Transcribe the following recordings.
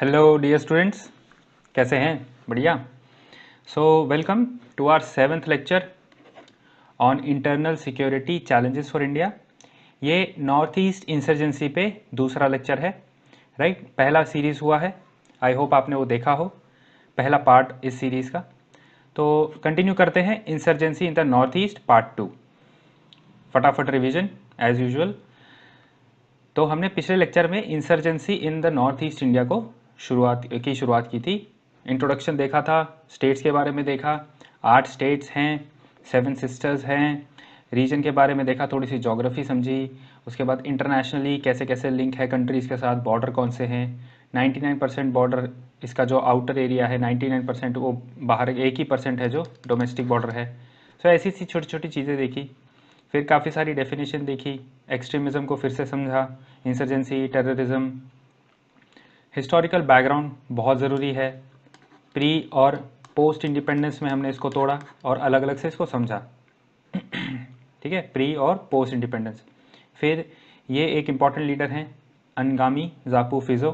Hello dear students, कैसे हैं? बढ़िया। So welcome to our 7th lecture on internal security challenges for India. ये north east insurgency पे दूसरा लेक्चर है, राइट। पहला सीरीज़ हुआ है, आई होप आपने वो देखा हो, पहला पार्ट इस सीरीज़ का। तो कंटिन्यू करते हैं, insurgency in the north east part 2। फटाफट रिवीजन एज यूजुअल। तो हमने पिछले लेक्चर में insurgency in the north east India को शुरुआत की थी। इंट्रोडक्शन देखा था, स्टेट्स के बारे में देखा, 8 स्टेट्स हैं, 7 सिस्टर्स हैं, रीजन के बारे में देखा, थोड़ी सी ज्योग्राफी समझी। उसके बाद इंटरनेशनली कैसे कैसे लिंक है कंट्रीज़ के साथ, बॉर्डर कौन से हैं। 99% बॉर्डर, इसका जो आउटर एरिया है 99% वो बाहर, 1% है जो डोमेस्टिक बॉर्डर है। सो ऐसी सी छोटी छोटी चीज़ें देखी। फिर काफ़ी सारी डेफिनेशन देखी, एक्सट्रीमिज़म को फिर से समझा, इंसर्जेंसी, टेररिज्म, हिस्टोरिकल बैकग्राउंड बहुत ज़रूरी है। प्री और पोस्ट इंडिपेंडेंस में हमने इसको तोड़ा और अलग अलग से इसको समझा, ठीक है, प्री और पोस्ट इंडिपेंडेंस। फिर ये एक इम्पॉर्टेंट लीडर हैं, अनगामी जापू फिज़ो।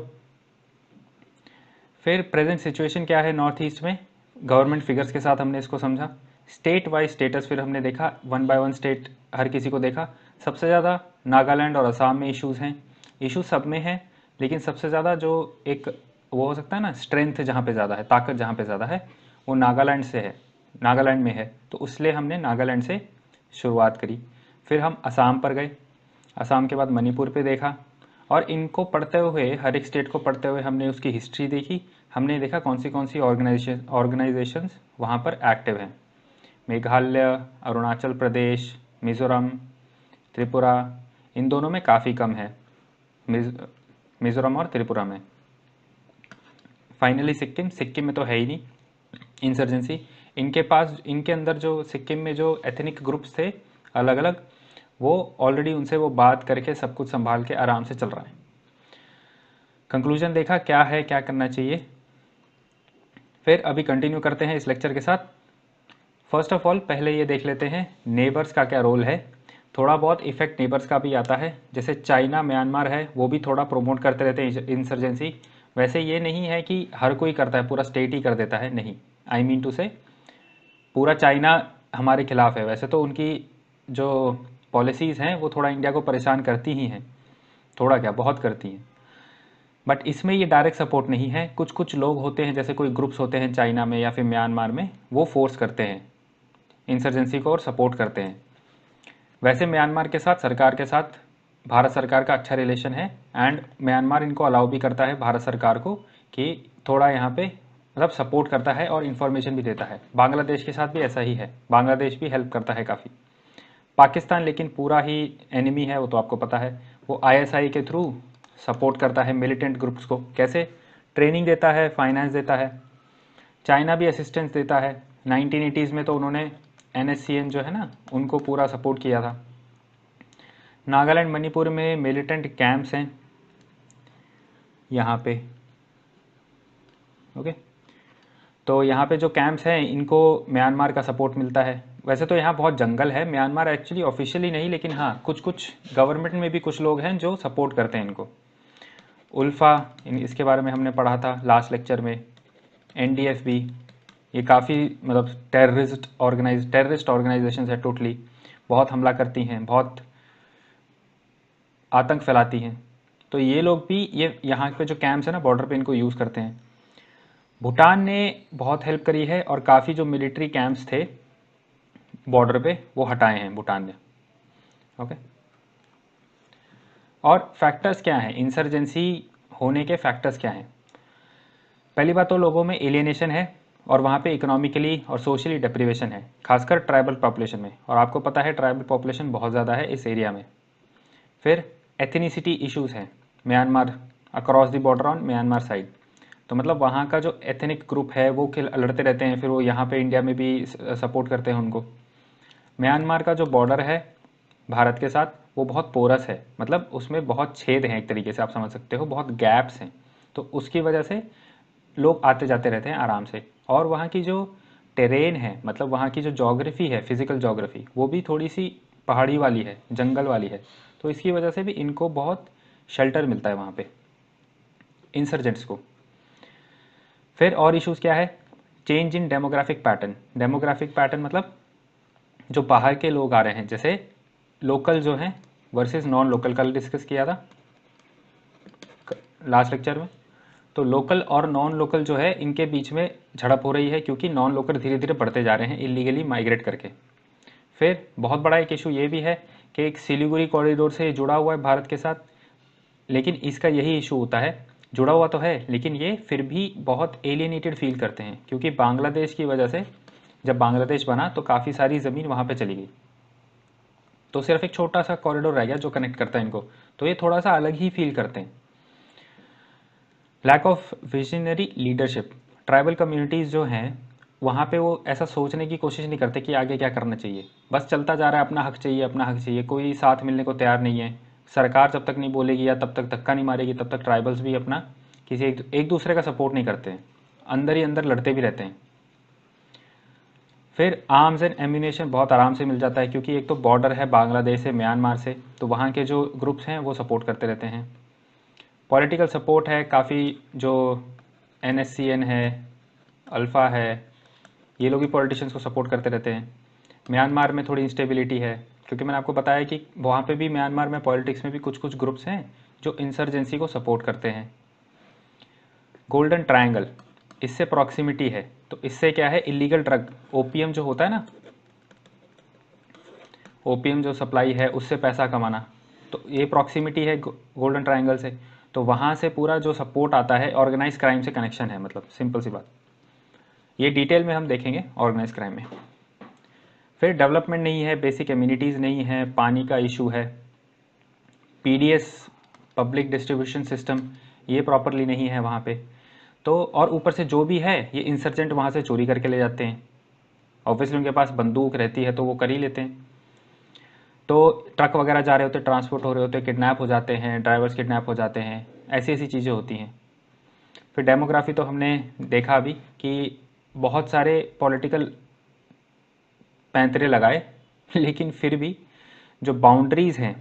फिर प्रेजेंट सिचुएशन क्या है नॉर्थ ईस्ट में, गवर्नमेंट फिगर्स के साथ हमने इसको समझा। स्टेट वाइज स्टेटस फिर हमने देखा, 1 बाय 1 स्टेट हर किसी को देखा। सबसे ज़्यादा नागालैंड और असम में इश्यूज़ हैं, इश्यूज सब में हैं, लेकिन सबसे ज़्यादा जो एक वो हो सकता है ना, स्ट्रेंथ जहाँ पे ज़्यादा है, ताकत जहाँ पे ज़्यादा है, वो नागालैंड से है, नागालैंड में है। तो इसलिए हमने नागालैंड से शुरुआत करी। फिर हम असम पर गए, असम के बाद मणिपुर पे देखा, और इनको पढ़ते हुए, हर एक स्टेट को पढ़ते हुए हमने उसकी हिस्ट्री देखी। हमने देखा कौन सी ऑर्गेनाइजेशंस वहाँ पर एक्टिव हैं। मेघालय, अरुणाचल प्रदेश, मिज़ोरम, त्रिपुरा, इन दोनों में काफ़ी कम है, मिज़ोरम और त्रिपुरा में। फाइनली सिक्किम में तो है ही नहीं इंसर्जेंसी। इनके पास, इनके अंदर जो सिक्किम में जो एथनिक ग्रुप्स थे अलग अलग, वो ऑलरेडी उनसे वो बात करके सब कुछ संभाल के आराम से चल रहा है। कंक्लूजन देखा क्या है, क्या करना चाहिए। फिर अभी कंटिन्यू करते हैं इस लेक्चर के साथ। फर्स्ट ऑफ ऑल पहले ये देख लेते हैं नेबर्स का क्या रोल है। थोड़ा बहुत इफेक्ट नेबर्स का भी आता है, जैसे चाइना, म्यांमार है, वो भी थोड़ा प्रोमोट करते रहते हैं इंसर्जेंसी। वैसे ये नहीं है कि हर कोई करता है, पूरा स्टेट ही कर देता है, नहीं। आई मीन टू से पूरा चाइना हमारे खिलाफ है। वैसे तो उनकी जो पॉलिसीज़ हैं वो थोड़ा इंडिया को परेशान करती ही हैं, थोड़ा क्या बहुत करती हैं, बट इसमें ये डायरेक्ट सपोर्ट नहीं है। कुछ कुछ लोग होते हैं, जैसे कोई ग्रुप्स होते हैं चाइना में या फिर म्यांमार में, वो फोर्स करते हैं इंसर्जेंसी को और सपोर्ट करते हैं। वैसे म्यांमार के साथ, सरकार के साथ भारत सरकार का अच्छा रिलेशन है, एंड म्यांमार इनको अलाउ भी करता है भारत सरकार को कि थोड़ा यहाँ पे मतलब सपोर्ट करता है और इन्फॉर्मेशन भी देता है। बांग्लादेश के साथ भी ऐसा ही है, बांग्लादेश भी हेल्प करता है काफ़ी। पाकिस्तान लेकिन पूरा ही एनिमी है, वो तो आपको पता है। वो आईएसआई के थ्रू सपोर्ट करता है मिलिटेंट ग्रुप्स को, कैसे? ट्रेनिंग देता है, फाइनेंस देता है। चाइना भी असिस्टेंस देता है। 1980s में तो उन्होंने एनएससीएन जो है ना, उनको पूरा सपोर्ट किया था। नागालैंड, मणिपुर में मिलिटेंट कैंप्स हैं यहाँ पे, ओके। तो यहाँ पे जो कैंप्स हैं इनको म्यांमार का सपोर्ट मिलता है। वैसे तो यहाँ बहुत जंगल है, म्यांमार एक्चुअली ऑफिशियली नहीं, लेकिन हाँ कुछ कुछ गवर्नमेंट में भी कुछ लोग हैं जो सपोर्ट करते हैं इनको। उल्फा, इसके बारे में हमने पढ़ा था लास्ट लेक्चर में। एनडीएफ भी, ये काफ़ी मतलब टेररिस्ट ऑर्गेनाइजेशन है टोटली, बहुत हमला करती हैं, बहुत आतंक फैलाती हैं। तो ये लोग भी, ये यहाँ पे जो कैंप्स है ना बॉर्डर पे, इनको यूज़ करते हैं। भूटान ने बहुत हेल्प करी है, और काफ़ी जो मिलिट्री कैंप्स थे बॉर्डर पे वो हटाए हैं भूटान ने, ओके। और फैक्टर्स क्या हैं इंसर्जेंसी होने के? फैक्टर्स क्या हैं? पहली बात तो लोगों में एलियनेशन है, और वहाँ पे इकोनॉमिकली और सोशली डिप्रीवेशन है, खासकर ट्राइबल पॉपुलेशन में, और आपको पता है ट्राइबल पॉपुलेशन बहुत ज़्यादा है इस एरिया में। फिर एथनिसिटी इश्यूज़ हैं, Myanmar, across the border on Myanmar side. तो मतलब वहाँ का जो एथनिक ग्रुप है वो लड़ते रहते हैं, फिर वो यहाँ पे इंडिया में भी सपोर्ट करते हैं उनको। म्यांमार का जो बॉर्डर है भारत के साथ, वो बहुत पोरस है, मतलब उसमें बहुत छेद हैं, एक तरीके से आप समझ सकते हो, बहुत गैप्स हैं। तो उसकी वजह से लोग आते जाते रहते हैं आराम से। और वहाँ की जो टेरेन है, मतलब वहाँ की जो जोग्राफ़ी है, फिज़िकल जोग्राफ़ी, वो भी थोड़ी सी पहाड़ी वाली है, जंगल वाली है। तो इसकी वजह से भी इनको बहुत शेल्टर मिलता है वहाँ पे इंसर्जेंट्स को। फिर और इश्यूज़ क्या है, change in demographic pattern. Demographic pattern मतलब जो बाहर के लोग आ रहे हैं, जैसे लोकल जो हैं वर्सेस नॉन लोकल, कल डिस्कस किया था लास्ट लेक्चर में। तो लोकल और नॉन लोकल जो है इनके बीच में झड़प हो रही है, क्योंकि नॉन लोकल धीरे धीरे बढ़ते जा रहे हैं इलीगली माइग्रेट करके। फिर बहुत बड़ा एक इशू ये भी है कि एक सिलीगुड़ी कॉरिडोर से जुड़ा हुआ है भारत के साथ, लेकिन इसका यही इशू होता है, जुड़ा हुआ तो है लेकिन ये फिर भी बहुत एलियनेटेड फील करते हैं, क्योंकि बांग्लादेश की वजह से जब बांग्लादेश बना तो काफ़ी सारी ज़मीन वहाँ पे चली गई, तो सिर्फ एक छोटा सा कॉरिडोर रह गया जो कनेक्ट करता है इनको, तो ये थोड़ा सा अलग ही फील करते हैं। Lack of visionary leadership. Tribal communities जो हैं वहाँ पे वो ऐसा सोचने की कोशिश नहीं करते कि आगे क्या करना चाहिए, बस चलता जा रहा है, अपना हक चाहिए अपना हक चाहिए, कोई साथ मिलने को तैयार नहीं है। सरकार जब तक नहीं बोलेगी या तब तक धक्का नहीं मारेगी तब तक ट्राइबल्स भी अपना किसी एक दूसरे का सपोर्ट नहीं करते हैं, अंदर ही अंदर लड़ते भी रहते हैं। फिर आर्म्स एंड एम्यूनेशन बहुत आराम से मिल जाता है, क्योंकि एक तो बॉर्डर है बांग्लादेश से म्यांमार से, तो वहाँ के जो ग्रुप्स हैं वो सपोर्ट करते रहते हैं। पॉलिटिकल सपोर्ट है काफ़ी, जो NSCN है, अल्फ़ा है, ये लोग भी पॉलिटिशियंस को सपोर्ट करते रहते हैं। म्यांमार में थोड़ी इंस्टेबिलिटी है, क्योंकि मैंने आपको बताया कि वहाँ पे भी म्यांमार में पॉलिटिक्स में भी कुछ कुछ ग्रुप्स हैं जो इंसर्जेंसी को सपोर्ट करते हैं। गोल्डन ट्रायंगल, इससे प्रॉक्सिमिटी है, तो इससे क्या है, इलीगल ड्रग ओपीएम जो होता है ना, ओपीएम जो सप्लाई है उससे पैसा कमाना, तो ये प्रॉक्सिमिटी है गोल्डन ट्रायंगल से, तो वहाँ से पूरा जो सपोर्ट आता है ऑर्गेनाइज क्राइम से कनेक्शन है, मतलब सिंपल सी बात। ये डिटेल में हम देखेंगे ऑर्गेनाइज क्राइम में। फिर डेवलपमेंट नहीं है, बेसिक एम्यूनिटीज़ नहीं है, पानी का इशू है, PDS पब्लिक डिस्ट्रीब्यूशन सिस्टम ये प्रॉपरली नहीं है वहाँ पे, तो और ऊपर से जो भी है ये इंसर्जेंट वहाँ से चोरी करके ले जाते हैं, ऑब्वियसली उनके पास बंदूक रहती है तो वो कर ही लेते हैं। तो ट्रक वगैरह जा रहे होते, ट्रांसपोर्ट हो रहे होते, किडनैप हो जाते हैं, ड्राइवर्स किडनैप हो जाते हैं, ऐसी ऐसी चीज़ें होती हैं। फिर डेमोग्राफी तो हमने देखा अभी कि बहुत सारे पॉलिटिकल पैंतरे लगाए लेकिन फिर भी जो बाउंड्रीज़ हैं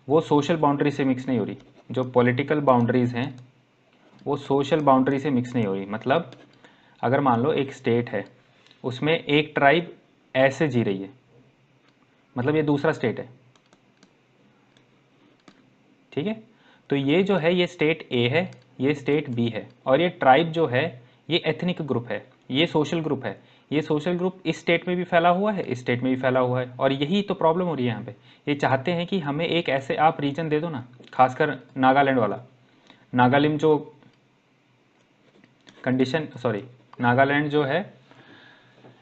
वो सोशल बाउंड्री से मिक्स नहीं हो रही, जो पॉलिटिकल बाउंड्रीज़ हैं वो सोशल बाउंड्री से मिक्स नहीं हो रही। मतलब अगर मान लो एक स्टेट है, उसमें एक ट्राइब ऐसे जी रही है, मतलब ये दूसरा स्टेट है, ठीक है, तो ये जो है ये स्टेट A है, ये स्टेट B है, और ये ट्राइब जो है ये एथनिक ग्रुप है, ये सोशल ग्रुप है, ये सोशल ग्रुप इस स्टेट में भी फैला हुआ है, इस स्टेट में भी फैला हुआ है, और यही तो प्रॉब्लम हो रही है यहाँ पे। ये चाहते हैं कि हमें एक ऐसे आप रीजन दे दो ना, खासकर नागालैंड वाला, नागालिम जो कंडीशन, सॉरी नागालैंड जो है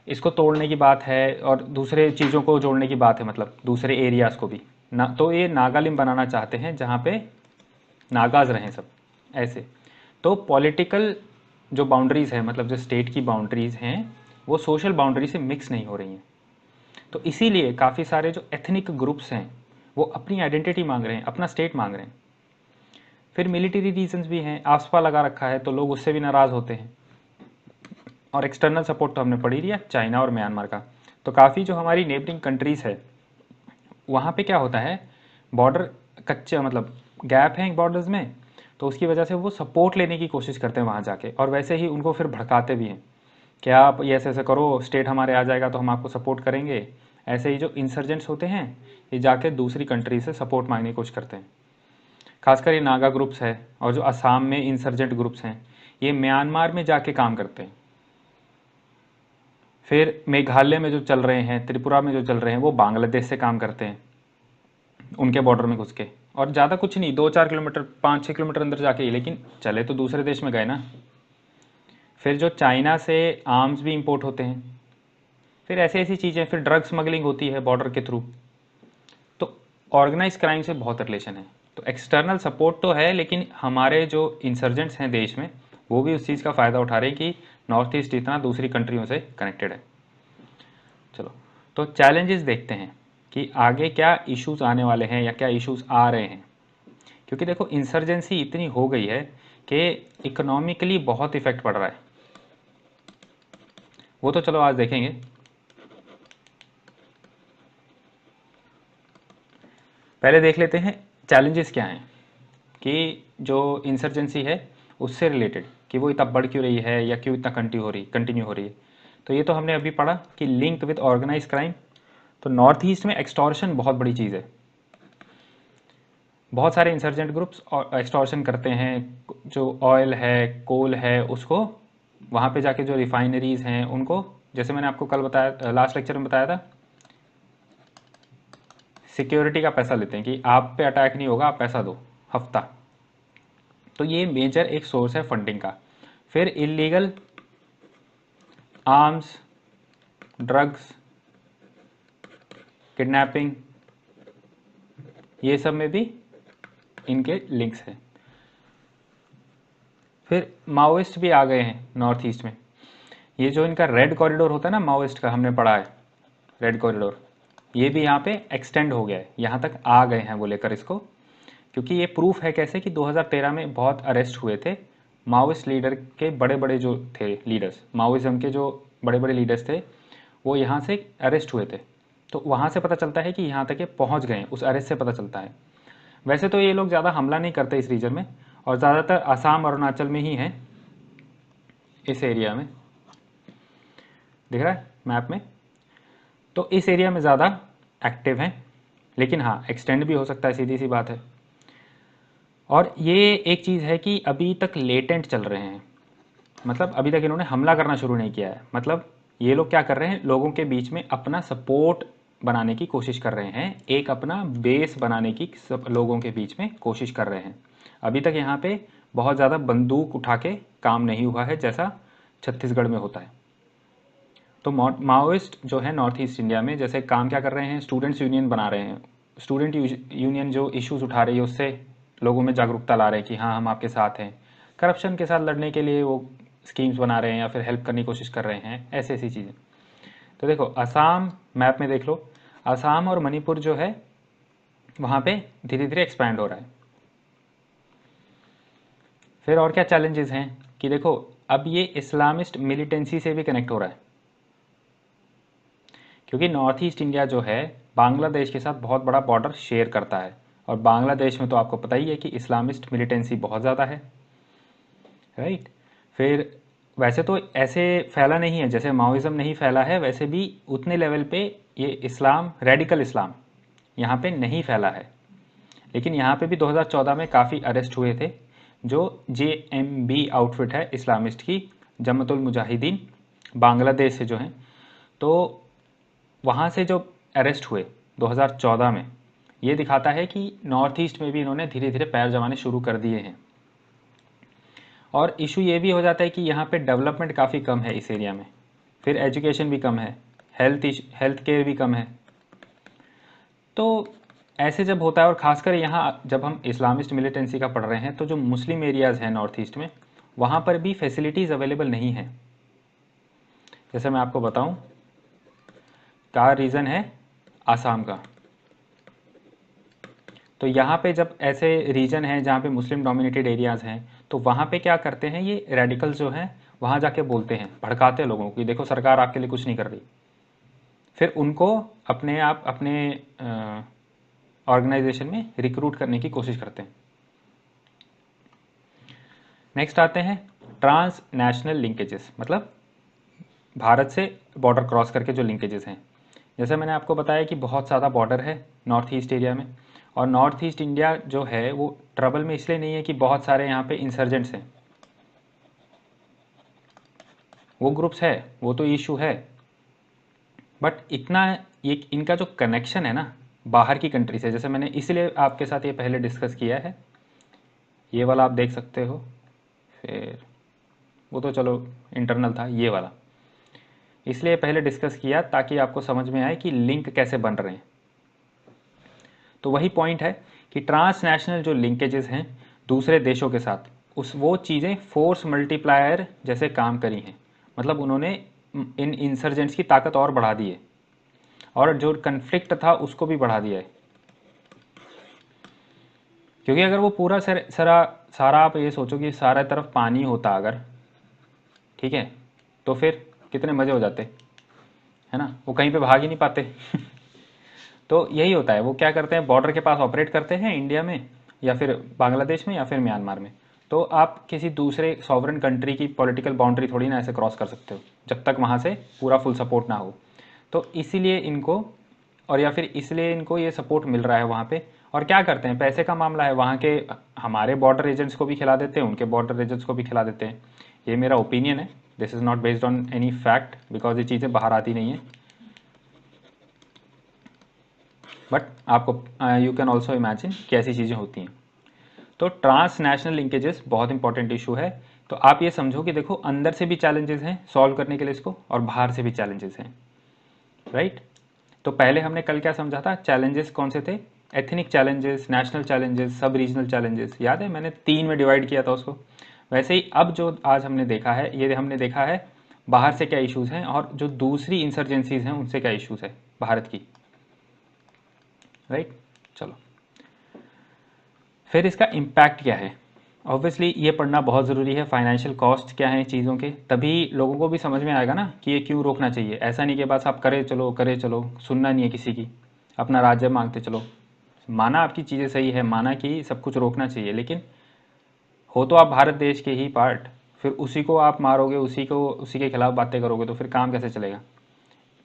इसको तोड़ने की बात है और दूसरे चीज़ों को जोड़ने की बात है, मतलब दूसरे एरियाज़ को भी ना, तो ये नागालिम बनाना चाहते हैं जहाँ पे नागाज रहें सब ऐसे। तो पॉलिटिकल जो बाउंड्रीज़ हैं, मतलब जो स्टेट की बाउंड्रीज़ हैं वो सोशल बाउंड्री से मिक्स नहीं हो रही हैं, तो इसीलिए काफ़ी सारे जो एथनिक ग्रुप्स हैं वो अपनी आइडेंटिटी मांग रहे हैं, अपना स्टेट मांग रहे हैं। फिर मिलिट्री रीजंस भी हैं, आसपा लगा रखा है तो लोग उससे भी नाराज़ होते हैं, और एक्सटर्नल सपोर्ट तो हमने पढ़ ही लिया चाइना और म्यांमार का। तो काफ़ी जो हमारी नेबरिंग कंट्रीज़ है वहाँ पे क्या होता है, बॉर्डर कच्चे, मतलब गैप है बॉर्डर्स में, तो उसकी वजह से वो सपोर्ट लेने की कोशिश करते हैं वहाँ जाके, और वैसे ही उनको फिर भड़काते भी हैं कि आप ये ऐसे ऐसे करो, स्टेट हमारे आ जाएगा तो हम आपको सपोर्ट करेंगे। ऐसे ही जो इंसर्जेंट्स होते हैं ये जाके दूसरी कंट्री से सपोर्ट मांगने की कोशिश करते हैं। खासकर ये नागा ग्रुप्स है और जो असम में इंसर्जेंट ग्रुप्स हैं ये म्यांमार में जाके काम करते हैं। फिर मेघालय में जो चल रहे हैं, त्रिपुरा में जो चल रहे हैं, वो बांग्लादेश से काम करते हैं उनके बॉर्डर में घुस के, और ज़्यादा कुछ नहीं, 2-4 किलोमीटर 5-6 किलोमीटर अंदर जाके ही, लेकिन चले तो दूसरे देश में गए ना। फिर जो चाइना से आर्म्स भी इंपोर्ट होते हैं, फिर ऐसी ऐसी चीज़ें, फिर ड्रग स्मगलिंग होती है बॉर्डर के थ्रू, तो ऑर्गेनाइज क्राइम से बहुत रिलेशन है। तो एक्सटर्नल सपोर्ट तो है, लेकिन हमारे जो इंसर्जेंट्स हैं देश में वो भी उस चीज़ का फ़ायदा उठा रहे हैं कि नॉर्थ ईस्ट इतना दूसरी कंट्रियों से कनेक्टेड है। चलो, तो चैलेंजेस देखते हैं कि आगे क्या इश्यूज आने वाले हैं या क्या इश्यूज आ रहे हैं, क्योंकि देखो इंसर्जेंसी इतनी हो गई है कि इकोनॉमिकली बहुत इफेक्ट पड़ रहा है, वो तो चलो आज देखेंगे। पहले देख लेते हैं चैलेंजेस क्या हैं, कि जो इंसर्जेंसी है उससे रिलेटेड कि वो इतना बढ़ क्यों रही है या क्यों इतना कंटिन्यू हो रही है। तो ये तो हमने अभी पढ़ा कि लिंक विद ऑर्गेनाइज क्राइम। तो नॉर्थ ईस्ट में एक्सटॉर्शन बहुत बड़ी चीज़ है। बहुत सारे इंसर्जेंट ग्रुप्स एक्सटॉर्शन करते हैं, जो ऑयल है, कोल है, उसको वहाँ पे जाके जो रिफाइनरीज हैं उनको, जैसे मैंने आपको कल बताया, लास्ट लेक्चर में बताया था, सिक्योरिटी का पैसा लेते हैं कि आप पे अटैक नहीं होगा, आप पैसा दो हफ्ता। तो ये मेजर एक सोर्स है फंडिंग का। फिर इलीगल आर्म्स, ड्रग्स, किडनैपिंग, ये सब में भी इनके लिंक्स हैं। फिर माओइस्ट भी आ गए हैं नॉर्थ ईस्ट में। ये जो इनका रेड कॉरिडोर होता है ना माओइस्ट का, हमने पढ़ा है रेड कॉरिडोर, ये भी यहाँ पे एक्सटेंड हो गया है, यहाँ तक आ गए हैं वो लेकर इसको। क्योंकि ये प्रूफ है कैसे कि 2013 में बहुत अरेस्ट हुए थे माओइस्ट लीडर के, बड़े बड़े जो थे लीडर्स, माओइज्म के जो बड़े बड़े लीडर्स थे, वो यहाँ से अरेस्ट हुए थे। तो वहाँ से पता चलता है कि यहाँ तक ये पहुँच गए, उस अरेस्ट से पता चलता है। वैसे तो ये लोग ज़्यादा हमला नहीं करते इस रीजन में, और ज़्यादातर असम और अरुणाचल में ही हैं, इस एरिया में दिख रहा है मैप में। तो इस एरिया में ज़्यादा एक्टिव हैं, लेकिन हाँ एक्सटेंड भी हो सकता है, सीधी सी बात है। और ये एक चीज़ है कि अभी तक लेटेंट चल रहे हैं, मतलब अभी तक इन्होंने हमला करना शुरू नहीं किया है। मतलब ये लोग क्या कर रहे हैं, लोगों के बीच में अपना सपोर्ट बनाने की कोशिश कर रहे हैं, एक अपना बेस बनाने की सब लोगों के बीच में कोशिश कर रहे हैं। अभी तक यहाँ पे बहुत ज़्यादा बंदूक उठा के काम नहीं हुआ है, जैसा छत्तीसगढ़ में होता है। तो माओइस्ट जो है नॉर्थ ईस्ट इंडिया में जैसे काम क्या कर रहे हैं, स्टूडेंट्स यूनियन बना रहे हैं। स्टूडेंट यूनियन जो इश्यूज उठा रही है उससे लोगों में जागरूकता ला रहे हैं कि हाँ हम आपके साथ हैं। करप्शन के साथ लड़ने के लिए वो स्कीम्स बना रहे हैं या फिर हेल्प करने की कोशिश कर रहे हैं, ऐसी ऐसी चीज़ें। तो देखो असम मैप में देख लो, असम और मणिपुर जो है वहाँ पे धीरे धीरे एक्सपैंड हो रहा है। फिर और क्या चैलेंजेस हैं कि देखो अब ये इस्लामिस्ट मिलिटेंसी से भी कनेक्ट हो रहा है, क्योंकि नॉर्थ ईस्ट इंडिया जो है बांग्लादेश के साथ बहुत बड़ा बॉर्डर शेयर करता है, और बांग्लादेश में तो आपको पता ही है कि इस्लामिस्ट मिलिटेंसी बहुत ज़्यादा है, राइट। फिर वैसे तो ऐसे फैला नहीं है, जैसे माओइज्म नहीं फैला है, वैसे भी उतने लेवल पे ये इस्लाम, रेडिकल इस्लाम यहाँ पे नहीं फैला है। लेकिन यहाँ पे भी 2014 में काफ़ी अरेस्ट हुए थे, जो JMB आउटफिट है इस्लामिस्ट की, जमातुल मुजाहिदीन, बांग्लादेश से जो हैं, तो वहाँ से जो अरेस्ट हुए 2014 में, ये दिखाता है कि नॉर्थ ईस्ट में भी इन्होंने धीरे धीरे पैर जमाने शुरू कर दिए हैं। और इशू ये भी हो जाता है कि यहाँ पे डेवलपमेंट काफ़ी कम है इस एरिया में, फिर एजुकेशन भी कम है, हेल्थ केयर भी कम है। तो ऐसे जब होता है, और ख़ासकर यहाँ जब हम इस्लामिस्ट मिलिटेंसी का पढ़ रहे हैं, तो जो मुस्लिम एरियाज़ हैं नॉर्थ ईस्ट में, वहाँ पर भी फैसिलिटीज़ अवेलेबल नहीं है। जैसे मैं आपको बताऊँ, का रीज़न है आसाम का। तो यहाँ पे जब ऐसे रीजन हैं जहाँ पे मुस्लिम डोमिनेटेड एरियाज़ हैं, तो वहाँ पे क्या करते हैं ये रेडिकल्स जो हैं, वहाँ जाके बोलते हैं, भड़काते हैं लोगों को कि देखो सरकार आपके लिए कुछ नहीं कर रही। फिर उनको अपने ऑर्गेनाइजेशन में रिक्रूट करने की कोशिश करते हैं। नेक्स्ट आते हैं ट्रांस नेशनल लिंकेजेस, मतलब भारत से बॉर्डर क्रॉस करके जो लिंकेजेस हैं। जैसे मैंने आपको बताया कि बहुत ज़्यादा बॉर्डर है नॉर्थ ईस्ट एरिया में, और नॉर्थ ईस्ट इंडिया जो है वो ट्रबल में इसलिए नहीं है कि बहुत सारे यहाँ पे इंसर्जेंट्स हैं, वो ग्रुप्स है, वो तो इशू है, बट इतना ये इनका जो कनेक्शन है ना बाहर की कंट्री से, जैसे मैंने इसलिए आपके साथ ये पहले डिस्कस किया है, ये वाला आप देख सकते हो, फिर वो तो चलो इंटरनल था, ये वाला इसलिए पहले डिस्कस किया ताकि आपको समझ में आए कि लिंक कैसे बन रहे हैं। तो वही पॉइंट है कि ट्रांसनेशनल जो लिंकेजेस हैं दूसरे देशों के साथ, वो चीज़ें फोर्स मल्टीप्लायर जैसे काम करी हैं। मतलब उन्होंने इन इंसर्जेंट्स की ताकत और बढ़ा दी है, और जो कन्फ्लिक्ट था उसको भी बढ़ा दिया है। क्योंकि अगर वो पूरा सारा आप ये सोचो कि सारा तरफ पानी होता अगर, ठीक है, तो फिर कितने मज़े हो जाते, है ना, वो कहीं पे भाग ही नहीं पाते। तो यही होता है, वो क्या करते हैं, बॉर्डर के पास ऑपरेट करते हैं इंडिया में या फिर बांग्लादेश में या फिर म्यांमार में। तो आप किसी दूसरे सॉवरेन कंट्री की पॉलिटिकल बाउंड्री थोड़ी ना ऐसे क्रॉस कर सकते हो जब तक वहाँ से पूरा फुल सपोर्ट ना हो। तो इसीलिए इनको, और या फिर इसलिए इनको ये सपोर्ट मिल रहा है वहाँ पे। और क्या करते हैं, पैसे का मामला है, वहाँ के हमारे बॉर्डर एजेंट्स को भी खिला देते हैं, उनके बॉर्डर एजेंट्स को भी खिला देते हैं। ये मेरा ओपिनियन है, this is not based on any fact, because ये चीज़ें बाहर आती नहीं है। बट आपको यू कैन ऑल्सो इमेजिन कि ऐसी चीज़ें होती हैं। तो ट्रांसनेशनल लिंकेजेस बहुत इंपॉर्टेंट इशू है। तो आप ये समझो कि देखो, अंदर से भी चैलेंजेस हैं सॉल्व करने के लिए इसको, और बाहर से भी चैलेंजेस हैं, राइट। तो पहले हमने कल क्या समझा था, चैलेंजेस कौन से थे, एथनिक चैलेंजेस, नेशनल चैलेंजेस, सब रीजनल चैलेंजेस, याद है मैंने 3 में डिवाइड किया था उसको। वैसे ही अब जो आज हमने देखा है, ये हमने देखा है बाहर से क्या इश्यूज़ हैं और जो दूसरी इंसर्जेंसीज हैं उनसे क्या इश्यूज़ है भारत की, राइट। चलो, फिर इसका इम्पैक्ट क्या है। ऑब्वियसली ये पढ़ना बहुत ज़रूरी है, फाइनेंशियल कॉस्ट क्या है चीज़ों के, तभी लोगों को भी समझ में आएगा ना कि ये क्यों रोकना चाहिए। ऐसा नहीं कि बस आप करे चलो, सुनना नहीं है किसी की, अपना राज्य मांगते चलो। माना आपकी चीज़ें सही है, माना कि सब कुछ रोकना चाहिए, लेकिन हो तो आप भारत देश के ही पार्ट, फिर उसी को आप मारोगे, उसी के खिलाफ बातें करोगे, तो फिर काम कैसे चलेगा,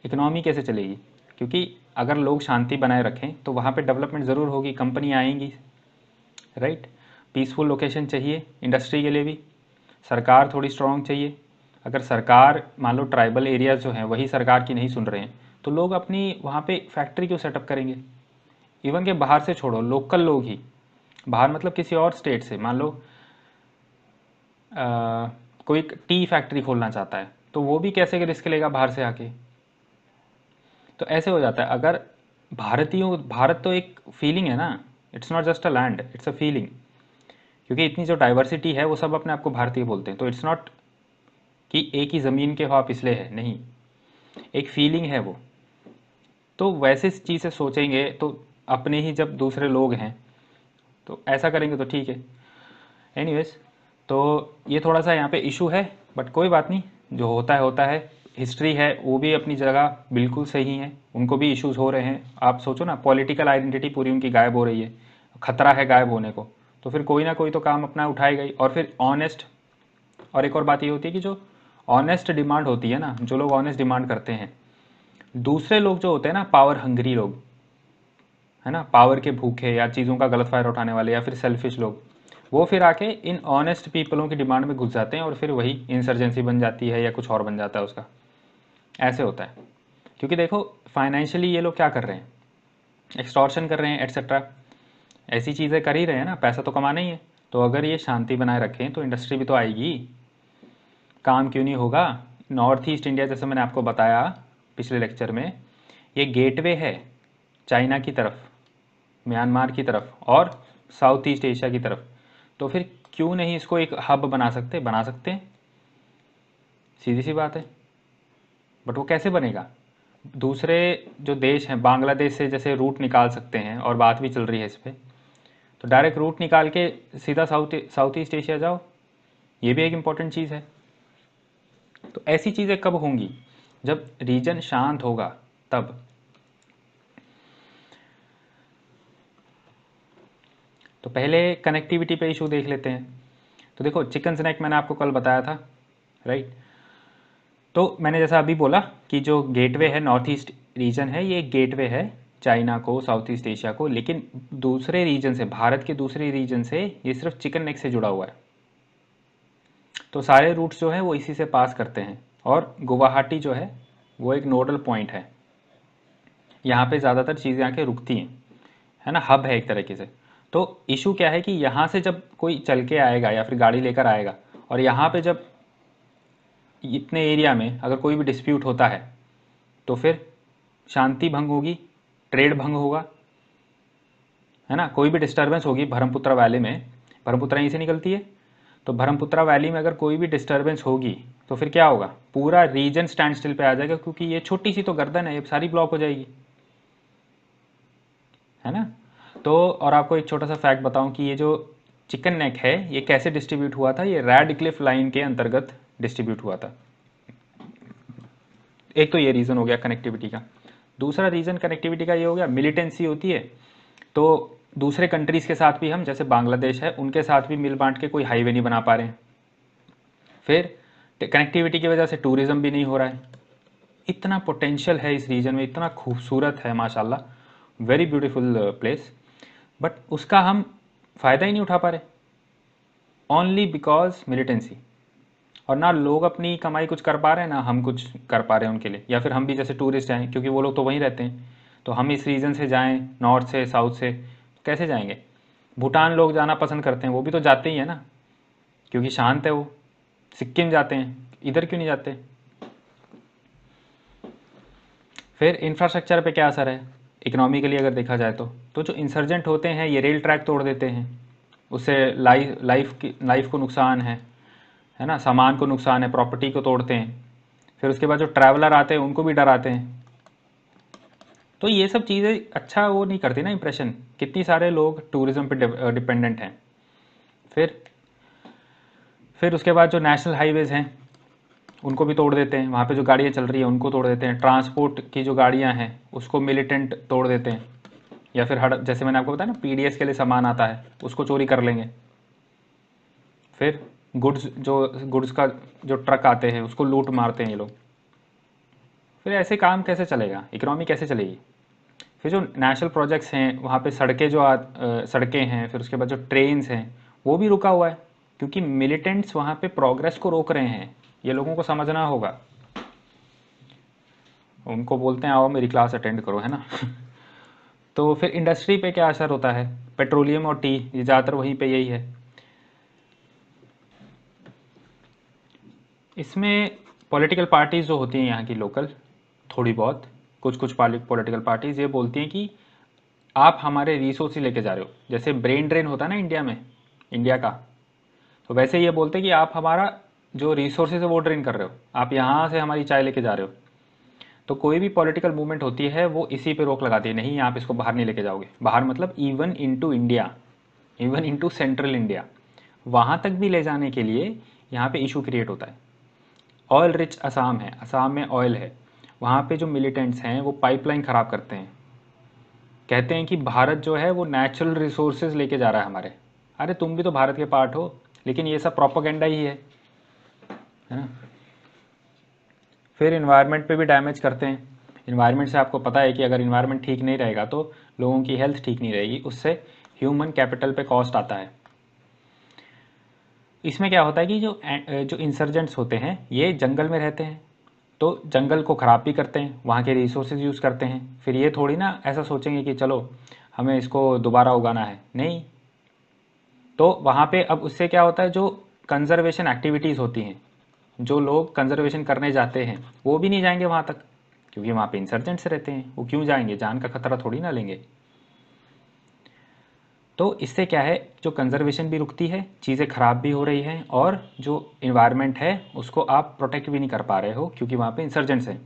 इकोनॉमी कैसे चलेगी। क्योंकि अगर लोग शांति बनाए रखें तो वहाँ पे डेवलपमेंट ज़रूर होगी, कंपनी आएंगी, राइट। पीसफुल लोकेशन चाहिए इंडस्ट्री के लिए भी, सरकार थोड़ी स्ट्रांग चाहिए। अगर सरकार मान लो ट्राइबल एरियाज जो हैं वही सरकार की नहीं सुन रहे हैं, तो लोग अपनी वहाँ पे फैक्ट्री क्यों सेटअप करेंगे। इवन के बाहर से छोड़ो, लोकल लोग ही, बाहर मतलब किसी और स्टेट से, मान लो कोई टी फैक्ट्री खोलना चाहता है, तो वो भी कैसे के रिस्क लेगा बाहर से आके। तो ऐसे हो जाता है। अगर भारतीयों, भारत तो एक फीलिंग है ना, it's not just a land, it's a feeling. क्योंकि इतनी जो डाइवर्सिटी है वो सब अपने आप को भारतीय बोलते हैं, तो इट्स नॉट कि एक ही ज़मीन के हो आप इसलिए है, नहीं, एक फीलिंग है वो। तो वैसे चीज़ से सोचेंगे तो अपने ही जब दूसरे लोग हैं तो ऐसा करेंगे तो ठीक है। एनीवेज, तो ये थोड़ा सा यहाँ पे इशू है, बट कोई बात नहीं, जो होता है होता है। हिस्ट्री है वो भी अपनी जगह बिल्कुल सही है, उनको भी इश्यूज हो रहे हैं। आप सोचो ना, पॉलिटिकल आइडेंटिटी पूरी उनकी गायब हो रही है, खतरा है गायब होने को, तो फिर कोई ना कोई तो काम अपना उठाएगा ही। और फिर ऑनेस्ट, और एक और बात ये होती है कि जो ऑनेस्ट डिमांड होती है ना, जो लोग ऑनेस्ट डिमांड करते हैं, दूसरे लोग जो होते हैं ना, पावर हंग्री लोग, है ना, पावर के भूखे या चीज़ों का गलत फ़ायदा उठाने वाले या फिर सेल्फिश लोग, वो फिर आके इन ऑनेस्ट पीपलों की डिमांड में घुस जाते हैं और फिर वही इंसर्जेंसी बन जाती है या कुछ और बन जाता है उसका। ऐसे होता है। क्योंकि देखो, फाइनेंशियली ये लोग क्या कर रहे हैं, एक्सटॉर्शन कर रहे हैं एट्सेट्रा, ऐसी चीज़ें कर ही रहे हैं ना, पैसा तो कमाना ही है। तो अगर ये शांति बनाए रखें तो इंडस्ट्री भी तो आएगी, काम क्यों नहीं होगा। नॉर्थ ईस्ट इंडिया, जैसे मैंने आपको बताया पिछले लेक्चर में, ये गेटवे है चाइना की तरफ, म्यांमार की तरफ और साउथ ईस्ट एशिया की तरफ। तो फिर क्यों नहीं इसको एक हब बना सकते हैं, सीधी सी बात है। बट वो कैसे बनेगा, दूसरे जो देश हैं, बांग्लादेश से जैसे रूट निकाल सकते हैं, और बात भी चल रही है इस पर, तो डायरेक्ट रूट निकाल के सीधा साउथ ईस्ट एशिया जाओ, ये भी एक इम्पॉर्टेंट चीज़ है। तो ऐसी चीज़ें कब होंगी, जब रीजन शांत होगा तब। तो पहले कनेक्टिविटी पे इशू देख लेते हैं। तो देखो, चिकन स्नैक मैंने आपको कल बताया था, राइट। तो मैंने जैसा अभी बोला कि जो गेटवे है, नॉर्थ ईस्ट रीजन है, ये गेटवे है चाइना को, साउथ ईस्ट एशिया को, लेकिन दूसरे रीजन से, भारत के दूसरे रीजन से ये सिर्फ चिकन नेक से जुड़ा हुआ है। तो सारे रूट्स जो है वो इसी से पास करते हैं, और गुवाहाटी जो है वो एक नोडल पॉइंट है, यहाँ पे ज़्यादातर चीज़ें आके रुकती हैं, है ना, हब है एक तरीके से। तो इशू क्या है कि यहाँ से जब कोई चल के आएगा या फिर गाड़ी लेकर आएगा, और यहाँ पे जब इतने एरिया में अगर कोई भी डिस्प्यूट होता है, तो फिर शांति भंग होगी, ट्रेड भंग होगा, है ना, कोई भी डिस्टर्बेंस होगी। ब्रह्मपुत्र वैली में, ब्रह्मपुत्र यहीं से निकलती है, तो ब्रह्मपुत्र वैली में अगर कोई भी डिस्टर्बेंस होगी तो फिर क्या होगा, पूरा रीजन स्टैंड स्टिल पे आ जाएगा, क्योंकि ये छोटी सी तो गर्दन है, ये सारी ब्लॉक हो जाएगी, है ना। तो और आपको एक छोटा सा फैक्ट बताऊं कि ये जो चिकन नेक है ये कैसे डिस्ट्रीब्यूट हुआ था, ये रैडक्लिफ लाइन के अंतर्गत डिस्ट्रीब्यूट हुआ था। एक तो ये रीज़न हो गया कनेक्टिविटी का। दूसरा रीज़न कनेक्टिविटी का ये हो गया, मिलिटेंसी होती है, तो दूसरे कंट्रीज़ के साथ भी हम, जैसे बांग्लादेश है, उनके साथ भी मिल बांट के कोई हाईवे नहीं बना पा रहे हैं। फिर कनेक्टिविटी की वजह से टूरिज़्म भी नहीं हो रहा है। इतना पोटेंशियल है इस रीजन में, इतना खूबसूरत है माशाल्लाह, वेरी ब्यूटीफुल प्लेस, बट उसका हम फ़ायदा ही नहीं उठा पा रहे, ओनली बिकॉज मिलिटेंसी। और ना लोग अपनी कमाई कुछ कर पा रहे हैं, ना हम कुछ कर पा रहे हैं उनके लिए, या फिर हम भी जैसे टूरिस्ट जाएं, क्योंकि वो लोग तो वहीं रहते हैं, तो हम इस रीजन से जाएं, नॉर्थ से साउथ से, तो कैसे जाएंगे। भूटान लोग जाना पसंद करते हैं, वो भी तो जाते ही है ना, क्योंकि शांत है वो। सिक्किम जाते हैं, इधर क्यों नहीं जाते। फिर इंफ्रास्ट्रक्चर पे क्या असर है इकोनॉमिकली अगर देखा जाए तो जो इंसर्जेंट होते हैं ये रेल ट्रैक तोड़ देते हैं, उससे लाइफ को नुकसान है ना, सामान को नुकसान है, प्रॉपर्टी को तोड़ते हैं। फिर उसके बाद जो ट्रैवलर आते हैं उनको भी डराते हैं। तो ये सब चीज़ें अच्छा वो नहीं करती ना इंप्रेशन, कितनी सारे लोग टूरिज्म पे डिपेंडेंट हैं। फिर उसके बाद जो नेशनल हाईवेज़ हैं उनको भी तोड़ देते हैं, वहाँ पे जो गाड़ियाँ चल रही हैं उनको तोड़ देते हैं, ट्रांसपोर्ट की जो गाड़ियाँ हैं उसको मिलिटेंट तोड़ देते हैं, या फिर जैसे मैंने आपको बताया ना, पीडीएस के लिए सामान आता है उसको चोरी कर लेंगे। फिर गुड्स का जो ट्रक आते हैं उसको लूट मारते हैं ये लोग। फिर ऐसे काम कैसे चलेगा, इकोनॉमी कैसे चलेगी। फिर जो नेशनल प्रोजेक्ट्स हैं वहाँ पे सड़कें सड़कें हैं, फिर उसके बाद जो ट्रेन्स हैं वो भी रुका हुआ है, क्योंकि मिलिटेंट्स वहाँ पे प्रोग्रेस को रोक रहे हैं। ये लोगों को समझना होगा। उनको बोलते हैं आओ मेरी क्लास अटेंड करो, है ना। तो फिर इंडस्ट्री पे क्या असर होता है, पेट्रोलियम और टी, ये ज़्यादातर वहीं पे यही है। इसमें पॉलिटिकल पार्टीज़ जो होती हैं यहाँ की लोकल, थोड़ी बहुत कुछ पॉलिटिकल पार्टीज़ ये बोलती हैं कि आप हमारे रिसोर्स लेके जा रहे हो, जैसे ब्रेन ड्रेन होता है ना इंडिया में, इंडिया का, तो वैसे ये बोलते हैं कि आप हमारा जो रिसोर्सेज है वो ड्रेन कर रहे हो, आप यहाँ से हमारी चाय लेके जा रहे हो। तो कोई भी पॉलिटिकल मूवमेंट होती है वो इसी पे रोक लगाती है, नहीं आप इसको बाहर नहीं लेके जाओगे, बाहर मतलब even into India, even into central India, वहाँ तक भी ले जाने के लिए यहाँ पे इशू क्रिएट होता है। ऑयल रिच असम है, असम में ऑयल है, वहाँ पे जो मिलिटेंट्स हैं वो पाइपलाइन ख़राब करते हैं, कहते हैं कि भारत जो है वो नेचुरल रिसोर्सेज लेके जा रहा है हमारे। अरे तुम भी तो भारत के पार्ट हो, लेकिन ये सब प्रोपोगेंडा ही है ना। फिर इन्वायरमेंट पे भी डैमेज करते हैं। इन्वायरमेंट से आपको पता है कि अगर इन्वायरमेंट ठीक नहीं रहेगा तो लोगों की हेल्थ ठीक नहीं रहेगी, उससे ह्यूमन कैपिटल पे कॉस्ट आता है। इसमें क्या होता है कि जो इंसर्जेंट्स होते हैं ये जंगल में रहते हैं, तो जंगल को ख़राब भी करते हैं, वहाँ के रिसोर्सेज यूज़ करते हैं। फिर ये थोड़ी ना ऐसा सोचेंगे कि चलो हमें इसको दोबारा उगाना है, नहीं। तो वहाँ पे अब उससे क्या होता है, जो कंजर्वेशन एक्टिविटीज़ होती हैं, जो लोग कंजर्वेशन करने जाते हैं वो भी नहीं जाएंगे वहाँ तक, क्योंकि वहाँ पे इंसर्जेंट्स रहते हैं, वो क्यों जाएंगे, जान का खतरा थोड़ी ना लेंगे। तो इससे क्या है, जो कंजर्वेशन भी रुकती है, चीज़ें ख़राब भी हो रही हैं, और जो इन्वायरमेंट है उसको आप प्रोटेक्ट भी नहीं कर पा रहे हो, क्योंकि वहाँ पे इंसर्जेंट्स हैं।